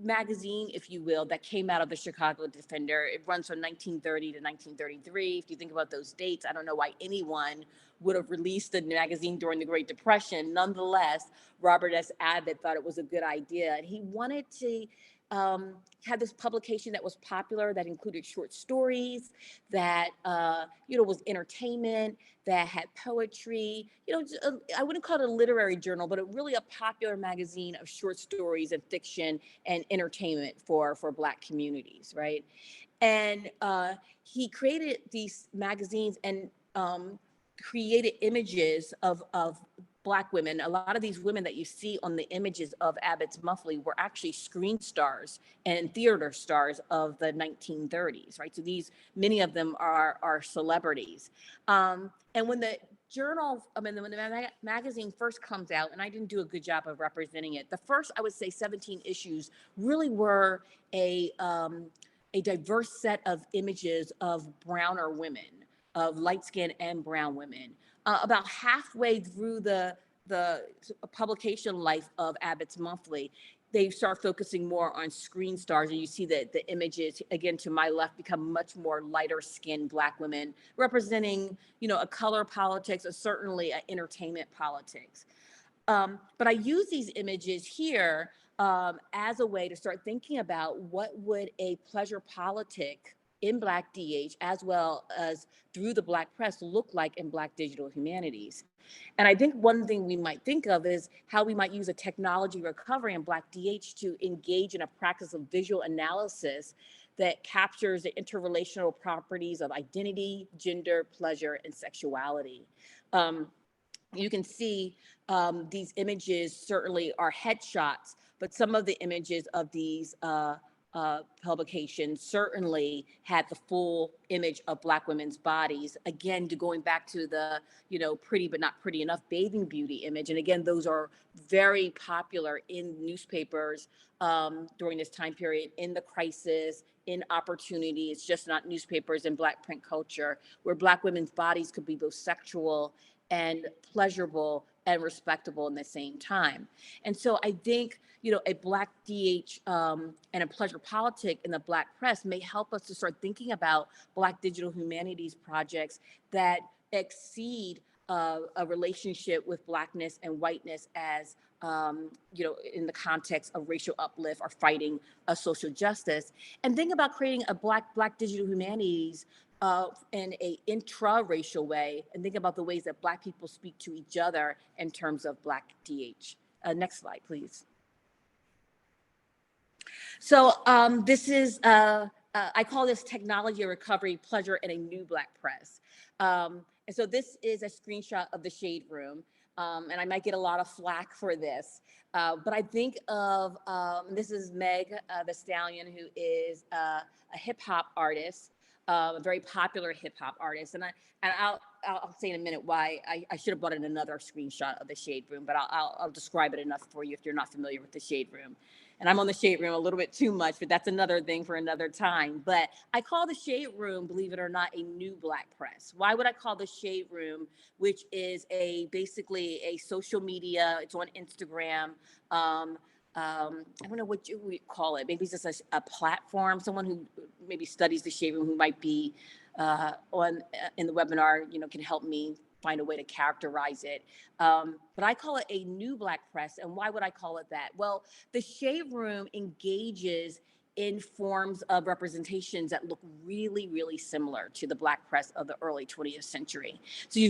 magazine, if you will, that came out of the Chicago Defender. It runs from 1930 to 1933. If you think about those dates, I don't know why anyone would have released a magazine during the Great Depression. Nonetheless, Robert S. Abbott thought it was a good idea. And he wanted to have this publication that was popular, that included short stories, that, was entertainment, that had poetry, I wouldn't call it a literary journal, but really a popular magazine of short stories and fiction and entertainment for Black communities, right? And he created these magazines and created images of Black women, a lot of these women that you see on the images of Abbott's Monthly were actually screen stars and theater stars of the 1930s, right? So many of them are celebrities. And when the when the magazine first comes out, and I didn't do a good job of representing it, the first, I would say 17 issues really were a diverse set of images of browner women, of light skinned and brown women. About halfway through the publication life of Abbott's Monthly, they start focusing more on screen stars, and you see that the images, again, to my left, become much more lighter skinned Black women representing, a color politics, or certainly an entertainment politics. But I use these images here as a way to start thinking about what would a pleasure politic in Black DH, as well as through the Black press, look like in Black digital humanities. And I think one thing we might think of is how we might use a technology recovery in Black DH to engage in a practice of visual analysis that captures the interrelational properties of identity, gender, pleasure, and sexuality. You can see these images certainly are headshots, but some of the images of these publications certainly had the full image of Black women's bodies. Again, going back to the, pretty but not pretty enough bathing beauty image. And again, those are very popular in newspapers during this time period, in the crisis, in opportunity. It's just not newspapers and Black print culture, where Black women's bodies could be both sexual and pleasurable and respectable in the same time. And so I think, a Black DH and a pleasure politic in the Black press may help us to start thinking about Black digital humanities projects that exceed a relationship with Blackness and whiteness as, in the context of racial uplift or fighting social justice, and think about creating a Black digital humanities in a intra-racial way, and think about the ways that Black people speak to each other in terms of Black DH. Next slide, please. So this is, I call this technology recovery, pleasure in a new Black press. And so this is a screenshot of the Shade Room. And I might get a lot of flack for this, but I think of, this is Meg the Stallion, who is a hip hop artist, a very popular hip hop artist. And I'll say in a minute why I should have brought in another screenshot of the Shade Room, but I'll describe it enough for you if you're not familiar with the Shade Room. And I'm on the Shade Room a little bit too much, but that's another thing for another time. But I call the Shade Room, believe it or not, a new Black press. Why would I call the Shade Room, which is basically a social media, it's on Instagram. I don't know what you would call it. Maybe it's just a platform, someone who maybe studies the Shade Room, who might be in the webinar, can help me find a way to characterize it. But I call it a new Black press. And why would I call it that? Well, the Shade Room engages in forms of representations that look really, really similar to the Black press of the early 20th century. So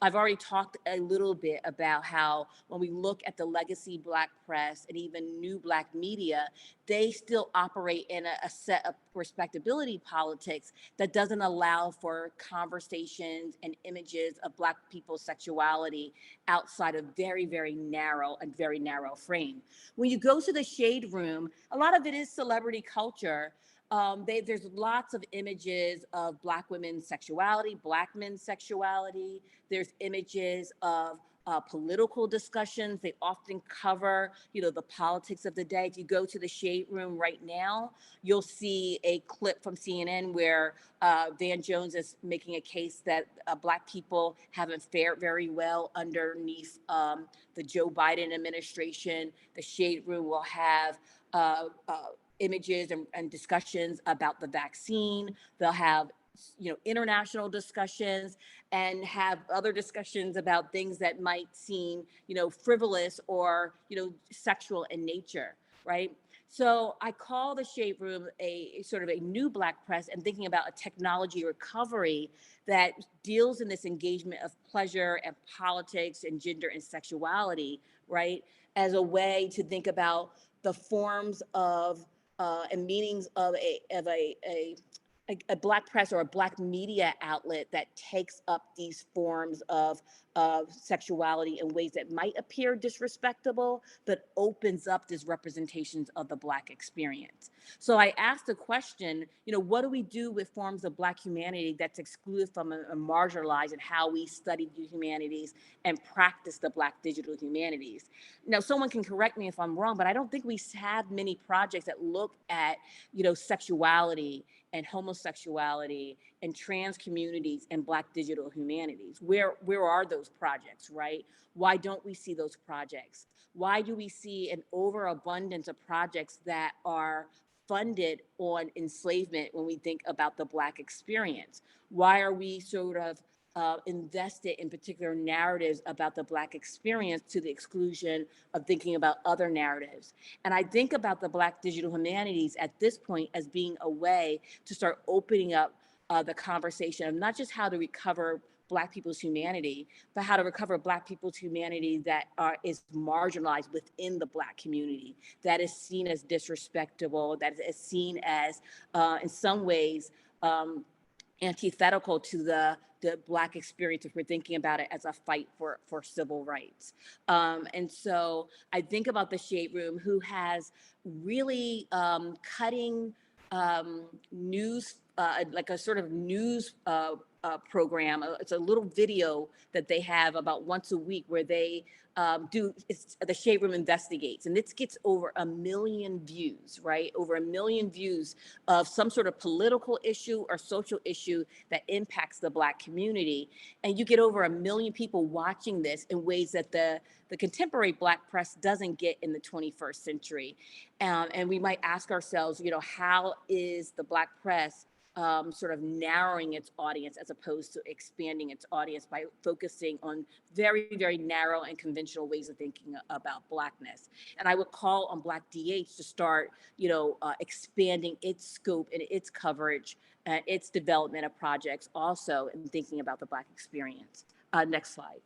I've already talked a little bit about how when we look at the legacy Black press and even new Black media, they still operate in a set of respectability politics that doesn't allow for conversations and images of Black people's sexuality outside of very, very narrow frame. When you go to the Shade Room, a lot of it is celebrity culture. There's lots of images of Black women's sexuality, Black men's sexuality. There's images of political discussions. They often cover, the politics of the day. If you go to the Shade Room right now, you'll see a clip from CNN where Van Jones is making a case that Black people haven't fared very well underneath the Joe Biden administration. The Shade Room will have images and discussions about the vaccine. They'll have international discussions, and have other discussions about things that might seem frivolous or sexual in nature, right? So I call the Shade Room a sort of a new Black press, and thinking about a technology recovery that deals in this engagement of pleasure and politics and gender and sexuality, right, as a way to think about the forms of and meanings of a Black press or a Black media outlet that takes up these forms of of sexuality in ways that might appear disrespectful, but opens up these representations of the Black experience. So I asked the question, what do we do with forms of Black humanity that's excluded from and marginalized in how we study the humanities and practice the Black digital humanities? Now, someone can correct me if I'm wrong, but I don't think we have many projects that look at, sexuality and homosexuality and trans communities and Black digital humanities. Where are those projects, right? Why don't we see those projects? Why do we see an overabundance of projects that are funded on enslavement when we think about the Black experience? Why are we sort of invested in particular narratives about the Black experience to the exclusion of thinking about other narratives? And I think about the Black digital humanities at this point as being a way to start opening up the conversation of not just how to recover Black people's humanity, but how to recover Black people's humanity that is marginalized within the Black community, that is seen as disrespectable, that is seen as, in some ways, antithetical to the Black experience if we're thinking about it as a fight for civil rights. And so I think about the Shade Room, who has really cutting news, like a sort of news program. It's a little video that they have about once a week where they it's the Shade Room Investigates, and it gets over 1 million views, right? Over 1 million views of some sort of political issue or social issue that impacts the Black community. And you get over 1 million people watching this in ways that the contemporary Black press doesn't get in the 21st century. And we might ask ourselves, how is the Black press sort of narrowing its audience as opposed to expanding its audience by focusing on very, very narrow and conventional ways of thinking about Blackness? And I would call on Black DH to start, expanding its scope and its coverage and its development of projects also in thinking about the Black experience. Next slide.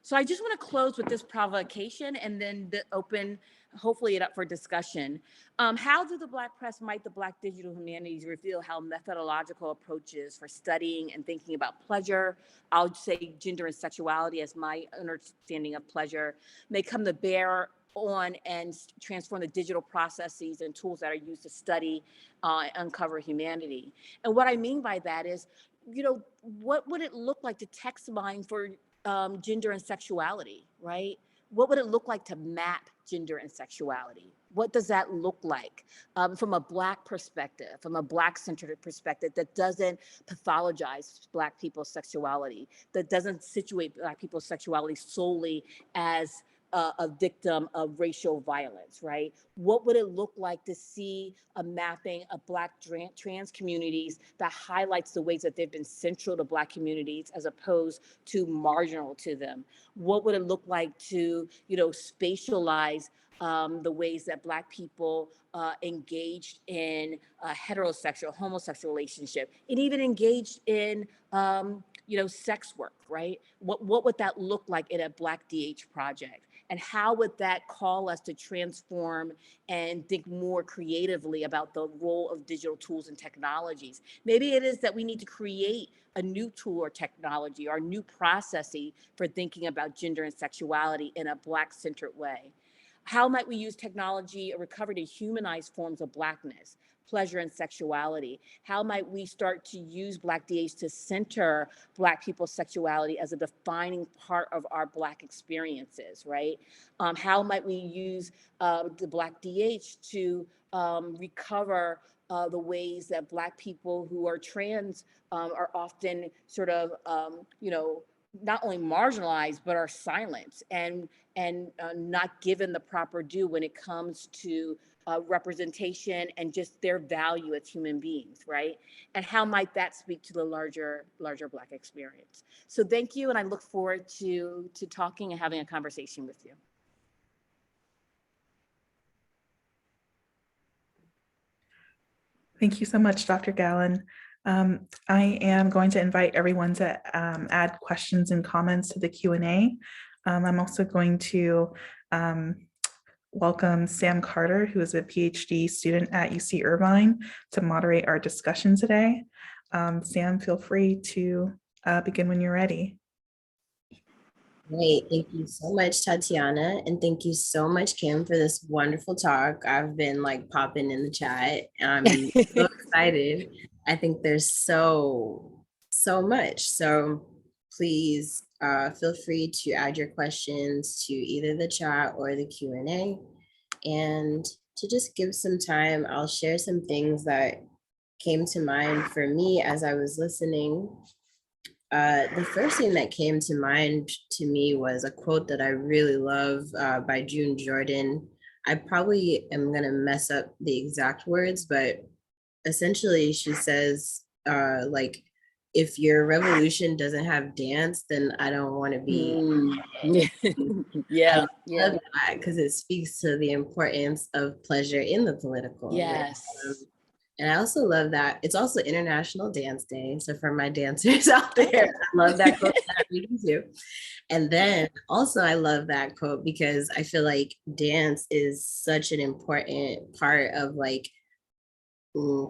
So I just want to close with this provocation and then open, hopefully, it up for discussion. How do the Black press, might the Black digital humanities reveal how methodological approaches for studying and thinking about pleasure, I'll say gender and sexuality as my understanding of pleasure, may come to bear on and transform the digital processes and tools that are used to study and uncover humanity? And what I mean by that is, what would it look like to text mine for gender and sexuality, right? What would it look like to map gender and sexuality? What does that look like from a Black perspective, from a Black-centered perspective that doesn't pathologize Black people's sexuality, that doesn't situate Black people's sexuality solely as a victim of racial violence, right? What would it look like to see a mapping of Black trans communities that highlights the ways that they've been central to Black communities as opposed to marginal to them? What would it look like to, spatialize the ways that Black people engaged in heterosexual, homosexual relationship, and even engaged in, sex work, right? What would that look like in a Black DH project? And how would that call us to transform and think more creatively about the role of digital tools and technologies? Maybe it is that we need to create a new tool or technology or new processing for thinking about gender and sexuality in a Black-centered way. How might we use technology or recovery to humanize forms of Blackness, pleasure, and sexuality? How might we start to use Black DH to center Black people's sexuality as a defining part of our Black experiences, right? How might we use the Black DH to recover the ways that Black people who are trans are often sort of, not only marginalized, but are silenced and not given the proper due when it comes to representation and just their value as human beings, right? And how might that speak to the larger Black experience? So thank you, and I look forward to talking and having a conversation with you. Thank you so much, Dr. Gallen. I am going to invite everyone to add questions and comments to the Q&A. I'm also going to welcome Sam Carter, who is a PhD student at UC Irvine, to moderate our discussion today. Sam, feel free to Begin when you're ready. Great. Thank you so much, Tatiana. And thank you so much, Kim, for this wonderful talk. I've been like popping in the chat. I'm so excited. I think there's so much. So please feel free to add your questions to either the chat or the Q&A. And to just give some time, I'll share some things that came to mind for me as I was listening. The first thing that came to mind to me was a quote that I really love by June Jordan. I probably am going to mess up the exact words, but essentially she says, like, if your revolution doesn't have dance, then I don't want to be. Yeah, I love that because it speaks to the importance of pleasure in the political. yes. Right? And I also love that it's also International Dance Day. So for my dancers out there, I love that quote that I'm reading too. And then also I love that quote because I feel like dance is such an important part of like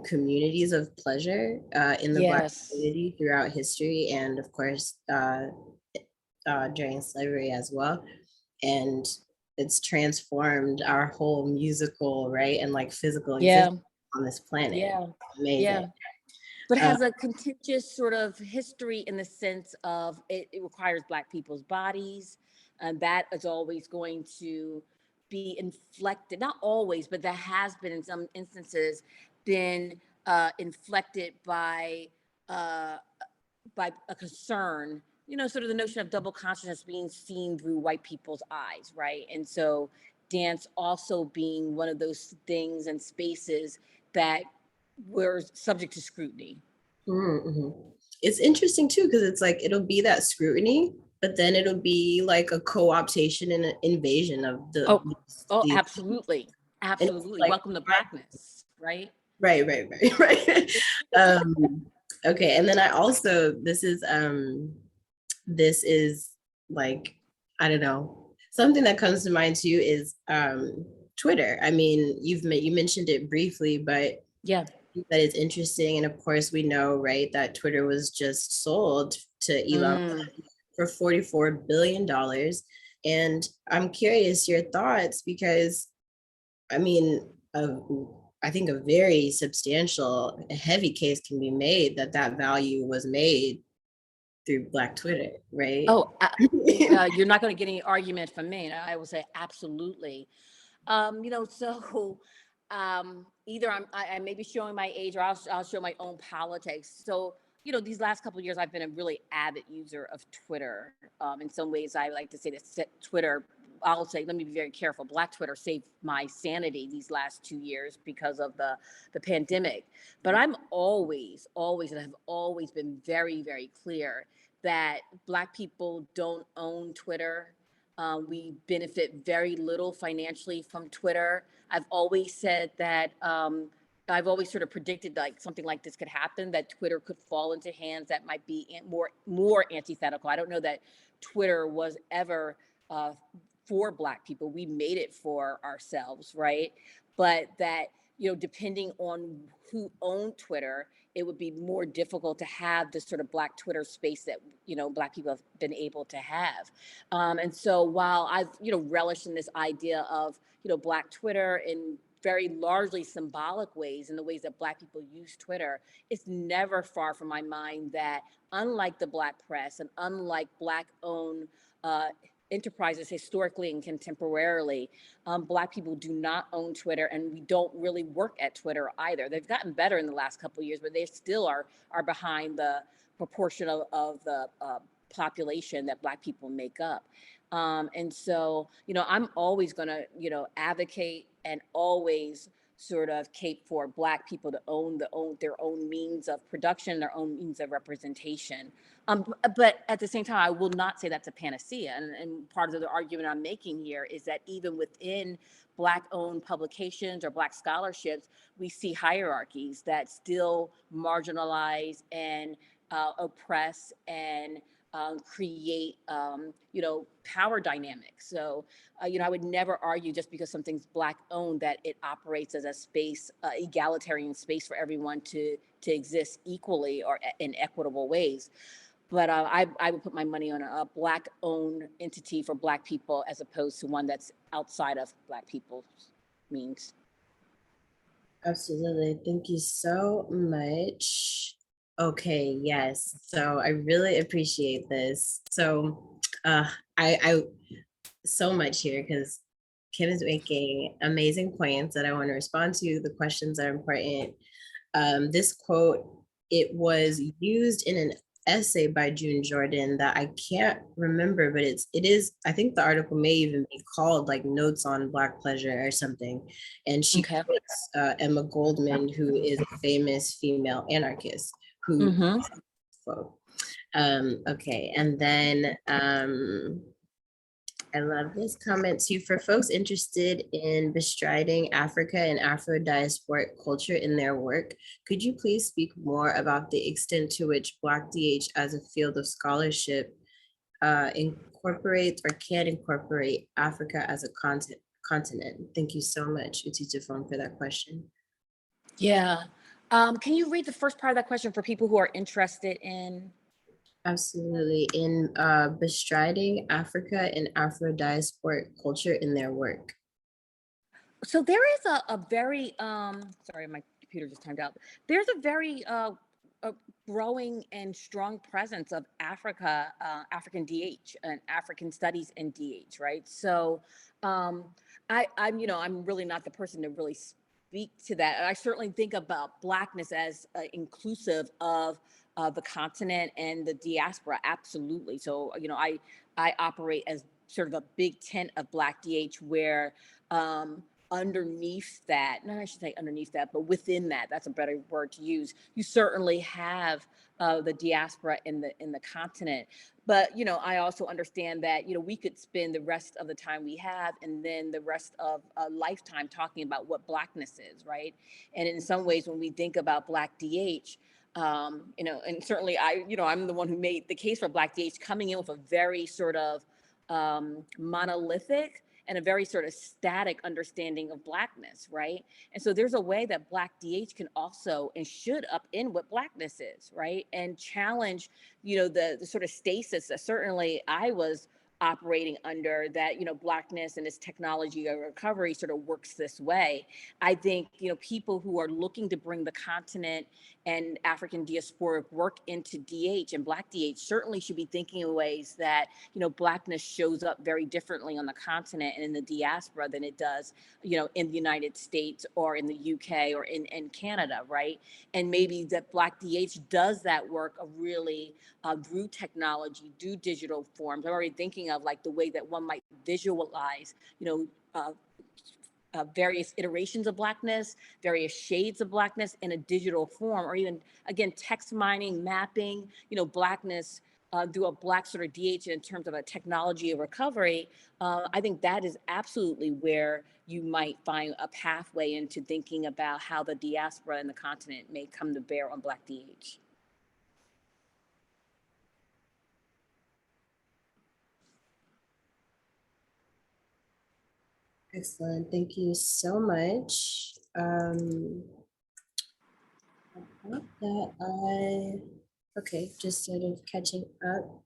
communities of pleasure in the Black Yes. community throughout history, and of course during slavery as well. And it's transformed our whole musical, right, and like physical existence on this planet. Yeah. Amazing. Yeah. But has a contentious sort of history in the sense of it requires Black people's bodies, and that is always going to be inflected, not always, but that has been in some instances been inflected uh, by a concern, sort of the notion of double consciousness being seen through white people's eyes, right? And so dance also being one of those things and spaces that were subject to scrutiny. Mm-hmm. It's interesting too, because it's like it'll be that scrutiny, but then it'll be like a co-optation and an invasion of the Absolutely. Absolutely. like, Welcome to Blackness, right? Right. Okay, and then I also this is like, I don't know, something that comes to mind too is Twitter. I mean, you mentioned it briefly, but yeah, that is interesting. And of course, we know, right, that Twitter was just sold to Elon for $44 billion. And I'm curious your thoughts because, I mean, I think a very substantial, heavy case can be made that that value was made through Black Twitter, right? Oh, you're not going to get any argument from me. And I will say absolutely. So either I may be showing my age, or I'll show my own politics. So these last couple of years, I've been a really avid user of Twitter. In some ways, I like to say that Twitter. I'll say, let me be very careful. Black Twitter saved my sanity these last 2 years because of the pandemic. But I'm always, and have always been very, very clear that Black people don't own Twitter. We benefit very little financially from Twitter. I've always said that I've always sort of predicted like something like this could happen, that Twitter could fall into hands that might be more antithetical. I don't know that Twitter was ever for Black people. We made it for ourselves, right? But that, depending on who owned Twitter, it would be more difficult to have this sort of Black Twitter space that, Black people have been able to have. And so while I've, relished in this idea of, Black Twitter in very largely symbolic ways, in the ways that Black people use Twitter, it's never far from my mind that unlike the Black press and unlike Black owned enterprises historically and contemporarily, Black people do not own Twitter, and we don't really work at Twitter either. They've gotten better in the last couple of years, but they still are behind the proportion of the population that Black people make up. And so, I'm always going to, advocate and always sort of cape for Black people to own their own means of production, their own means of representation. But at the same time, I will not say that's a panacea. And part of the argument I'm making here is that even within Black-owned publications or Black scholarships, we see hierarchies that still marginalize and oppress and create, power dynamics. So, I would never argue just because something's Black owned that it operates as a space, egalitarian space for everyone to exist equally or in equitable ways. But I would put my money on a Black-owned entity for Black people as opposed to one that's outside of Black people's means. Absolutely. Thank you so much. Okay, yes. So I really appreciate this. So I so much here because Kim is making amazing points that I want to respond to. The questions are important. This quote, it was used in an essay by June Jordan that I can't remember, but it is, I think the article may even be called like Notes on Black Pleasure or something. And she Okay. quotes Emma Goldman, who is a famous female anarchist who quote. Okay, and then I love this comment too. For folks interested in bestriding Africa and Afro-diasporic culture in their work, could you please speak more about the extent to which Black DH as a field of scholarship incorporates or can incorporate Africa as a continent? Thank you so much, Utitafon, for that question. Yeah. Can you read the first part of that question for people who are interested in? Absolutely. In bestriding Africa and Afro-diasporic culture in their work. So there is a very, sorry, my computer just timed out. There's a very a growing and strong presence of Africa, African DH and African studies in DH, right? So I'm really not the person to really speak to that. I certainly think about Blackness as inclusive of the continent and the diaspora, absolutely. So, I operate as sort of a big tent of Black DH where underneath that, no, I should say underneath that, but within that, that's a better word to use. You certainly have the diaspora in the continent. But, I also understand that, we could spend the rest of the time we have and then the rest of a lifetime talking about what Blackness is, right? And in some ways, when we think about Black DH, and certainly I'm the one who made the case for Black DH coming in with a very sort of monolithic and a very sort of static understanding of Blackness, right? And so there's a way that Black DH can also and should upend what Blackness is, right? And challenge, the sort of stasis that certainly I was operating under, that Blackness and its technology of recovery sort of works this way. I think people who are looking to bring the continent and African diasporic work into DH and Black DH certainly should be thinking in ways that Blackness shows up very differently on the continent and in the diaspora than it does in the United States or in the UK or in Canada, right? And maybe that Black DH does that work of really through technology, do digital forms. I'm already thinking of like the way that one might visualize, various iterations of Blackness, various shades of Blackness in a digital form, or even, again, text mining, mapping, Blackness through a Black sort of DH in terms of a technology of recovery. I think that is absolutely where you might find a pathway into thinking about how the diaspora and the continent may come to bear on Black DH. Excellent. Thank you so much. Okay, just sort of catching up.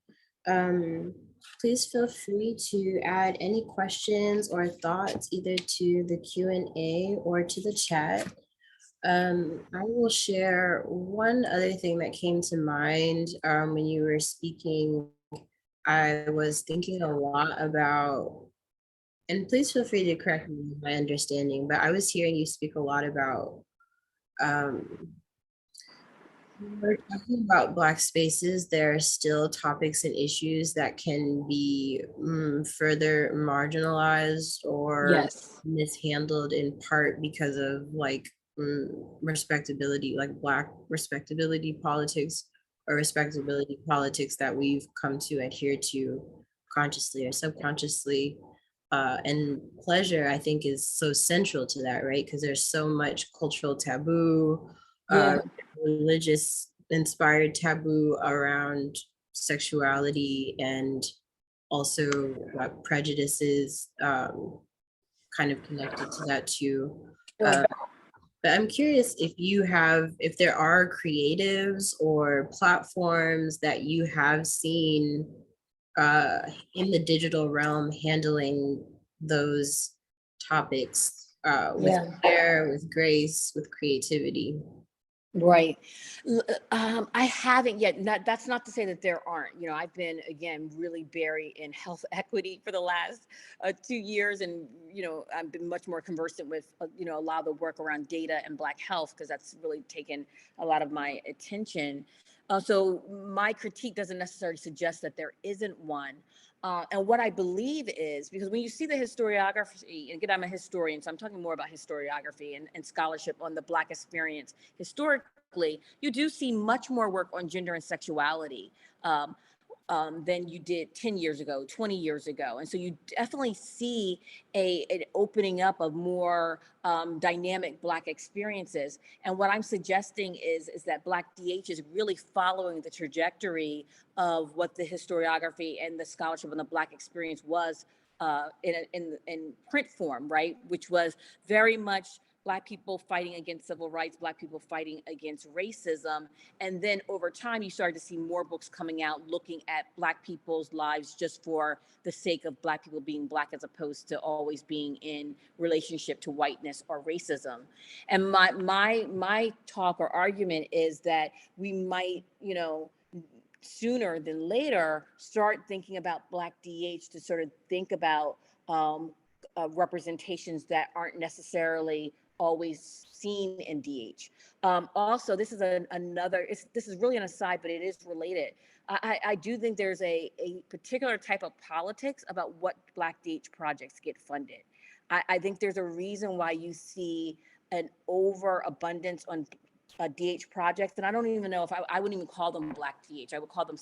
Please feel free to add any questions or thoughts either to the Q&A or to the chat. I will share one other thing that came to mind when you were speaking. I was thinking a lot about, and please feel free to correct me with my understanding, but I was hearing you speak a lot about, we're talking about Black spaces. There are still topics and issues that can be further marginalized or mishandled in part because of like respectability, like Black respectability politics or respectability politics that we've come to adhere to consciously or subconsciously. And pleasure, I think, is so central to that, right? Because there's so much cultural taboo, religious inspired taboo around sexuality, and also prejudices kind of connected to that too. But I'm curious if there are creatives or platforms that you have seen in the digital realm handling those topics with Yeah. care, with grace, with creativity. Right. I haven't yet. That's not to say that there aren't. You know, I've been, again, really buried in health equity for the last 2 years. And, you know, I've been much more conversant with, you know, a lot of the work around data and Black health, because that's really taken a lot of my attention. So my critique doesn't necessarily suggest that there isn't one. And what I believe is, because when you see the historiography, and again, I'm a historian, so I'm talking more about historiography and scholarship on the Black experience historically, you do see much more work on gender and sexuality than you did 10 years ago, 20 years ago. And so you definitely see an opening up of more dynamic Black experiences. And what I'm suggesting is that Black DH is really following the trajectory of what the historiography and the scholarship on the Black experience was in print form, right? Which was very much Black people fighting against civil rights, Black people fighting against racism. And then over time, you started to see more books coming out looking at Black people's lives just for the sake of Black people being Black, as opposed to always being in relationship to whiteness or racism. And my talk or argument is that we might, you know, sooner than later, start thinking about Black DH to sort of think about representations that aren't necessarily always seen in DH. Also, this is this is really an aside, but it is related. I do think there's a particular type of politics about what Black DH projects get funded. I think there's a reason why you see an overabundance on DH projects, and I don't even know if I wouldn't even call them Black DH. I would call them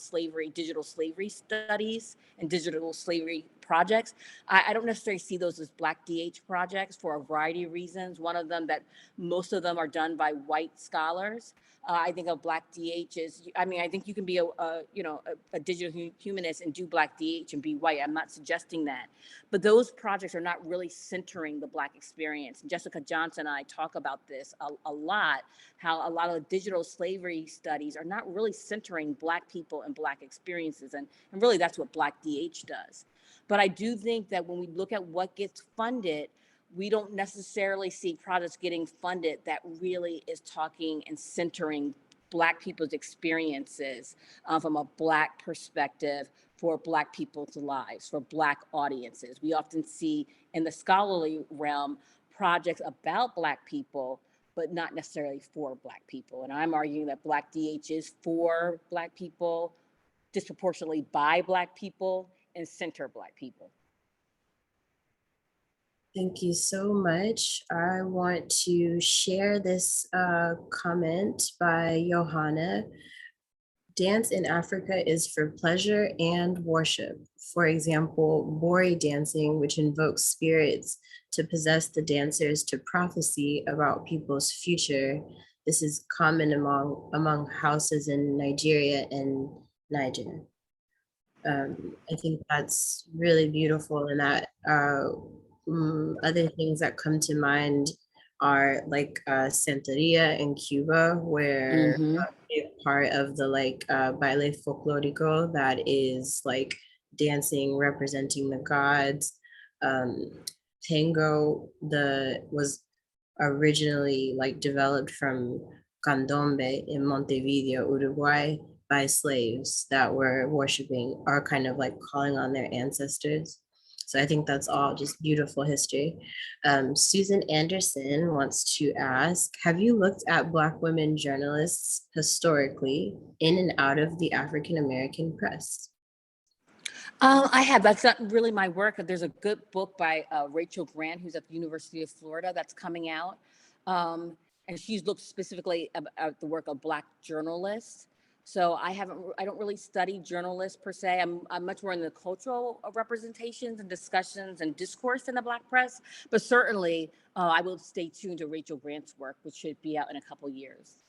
digital slavery studies and digital slavery projects. I don't necessarily see those as Black DH projects for a variety of reasons. One of them, that most of them are done by white scholars. I think of Black DH as, I mean, I think you can be a digital humanist and do Black DH and be white. I'm not suggesting that. But those projects are not really centering the Black experience. Jessica Johnson and I talk about this a lot, how a lot of digital slavery studies are not really centering Black people and Black experiences. And really that's what Black DH does. But I do think that when we look at what gets funded, we don't necessarily see projects getting funded that really is talking and centering Black people's experiences from a Black perspective for Black people's lives, for Black audiences. We often see in the scholarly realm projects about Black people, but not necessarily for Black people. And I'm arguing that Black DH is for Black people, disproportionately by Black people, and center Black people. Thank you so much. I want to share this comment by Johanna. Dance in Africa is for pleasure and worship. For example, Bori dancing, which invokes spirits to possess the dancers to prophecy about people's future. This is common among houses in Nigeria and Niger. I think that's really beautiful, and that other things that come to mind are like Santeria in Cuba, where a big part of the baile folklorico, that is like dancing representing the gods. Tango was originally like developed from candombe in Montevideo, Uruguay, by slaves that were worshiping or kind of like calling on their ancestors. So I think that's all just beautiful history. Susan Anderson wants to ask, have you looked at Black women journalists historically in and out of the African-American press? I have. That's not really my work. There's a good book by Rachel Grant, who's at the University of Florida, that's coming out. And she's looked specifically at the work of Black journalists. So I don't really study journalists per se. I'm much more in the cultural representations and discussions and discourse in the Black press. But certainly I will stay tuned to Rachel Grant's work, which should be out in a couple years.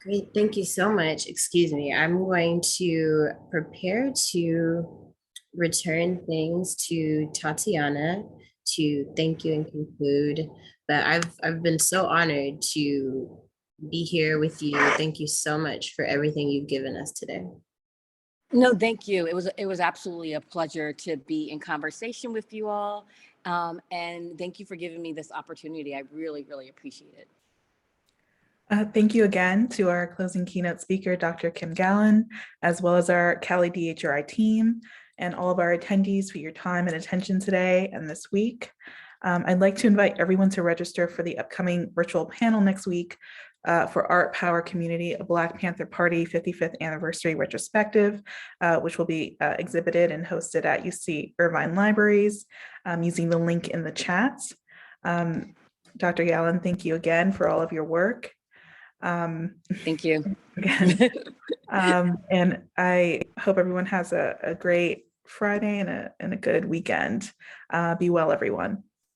Great, thank you so much. Excuse me, I'm going to prepare to return things to Tatiana to thank you and conclude. But I've been so honored to be here with you. Thank you so much for everything you've given us today. No, thank you. It was absolutely a pleasure to be in conversation with you all. And thank you for giving me this opportunity. I really, really appreciate it. Thank you again to our closing keynote speaker, Dr. Kim Gallen, as well as our CaliDHRI team and all of our attendees for your time and attention today and this week. I'd like to invite everyone to register for the upcoming virtual panel next week for Art Power Community, a Black Panther Party 55th Anniversary Retrospective, which will be exhibited and hosted at UC Irvine Libraries using the link in the chat. Dr. Gallen, thank you again for all of your work. Thank you. Again. And I hope everyone has a great Friday and a good weekend. Be well, everyone.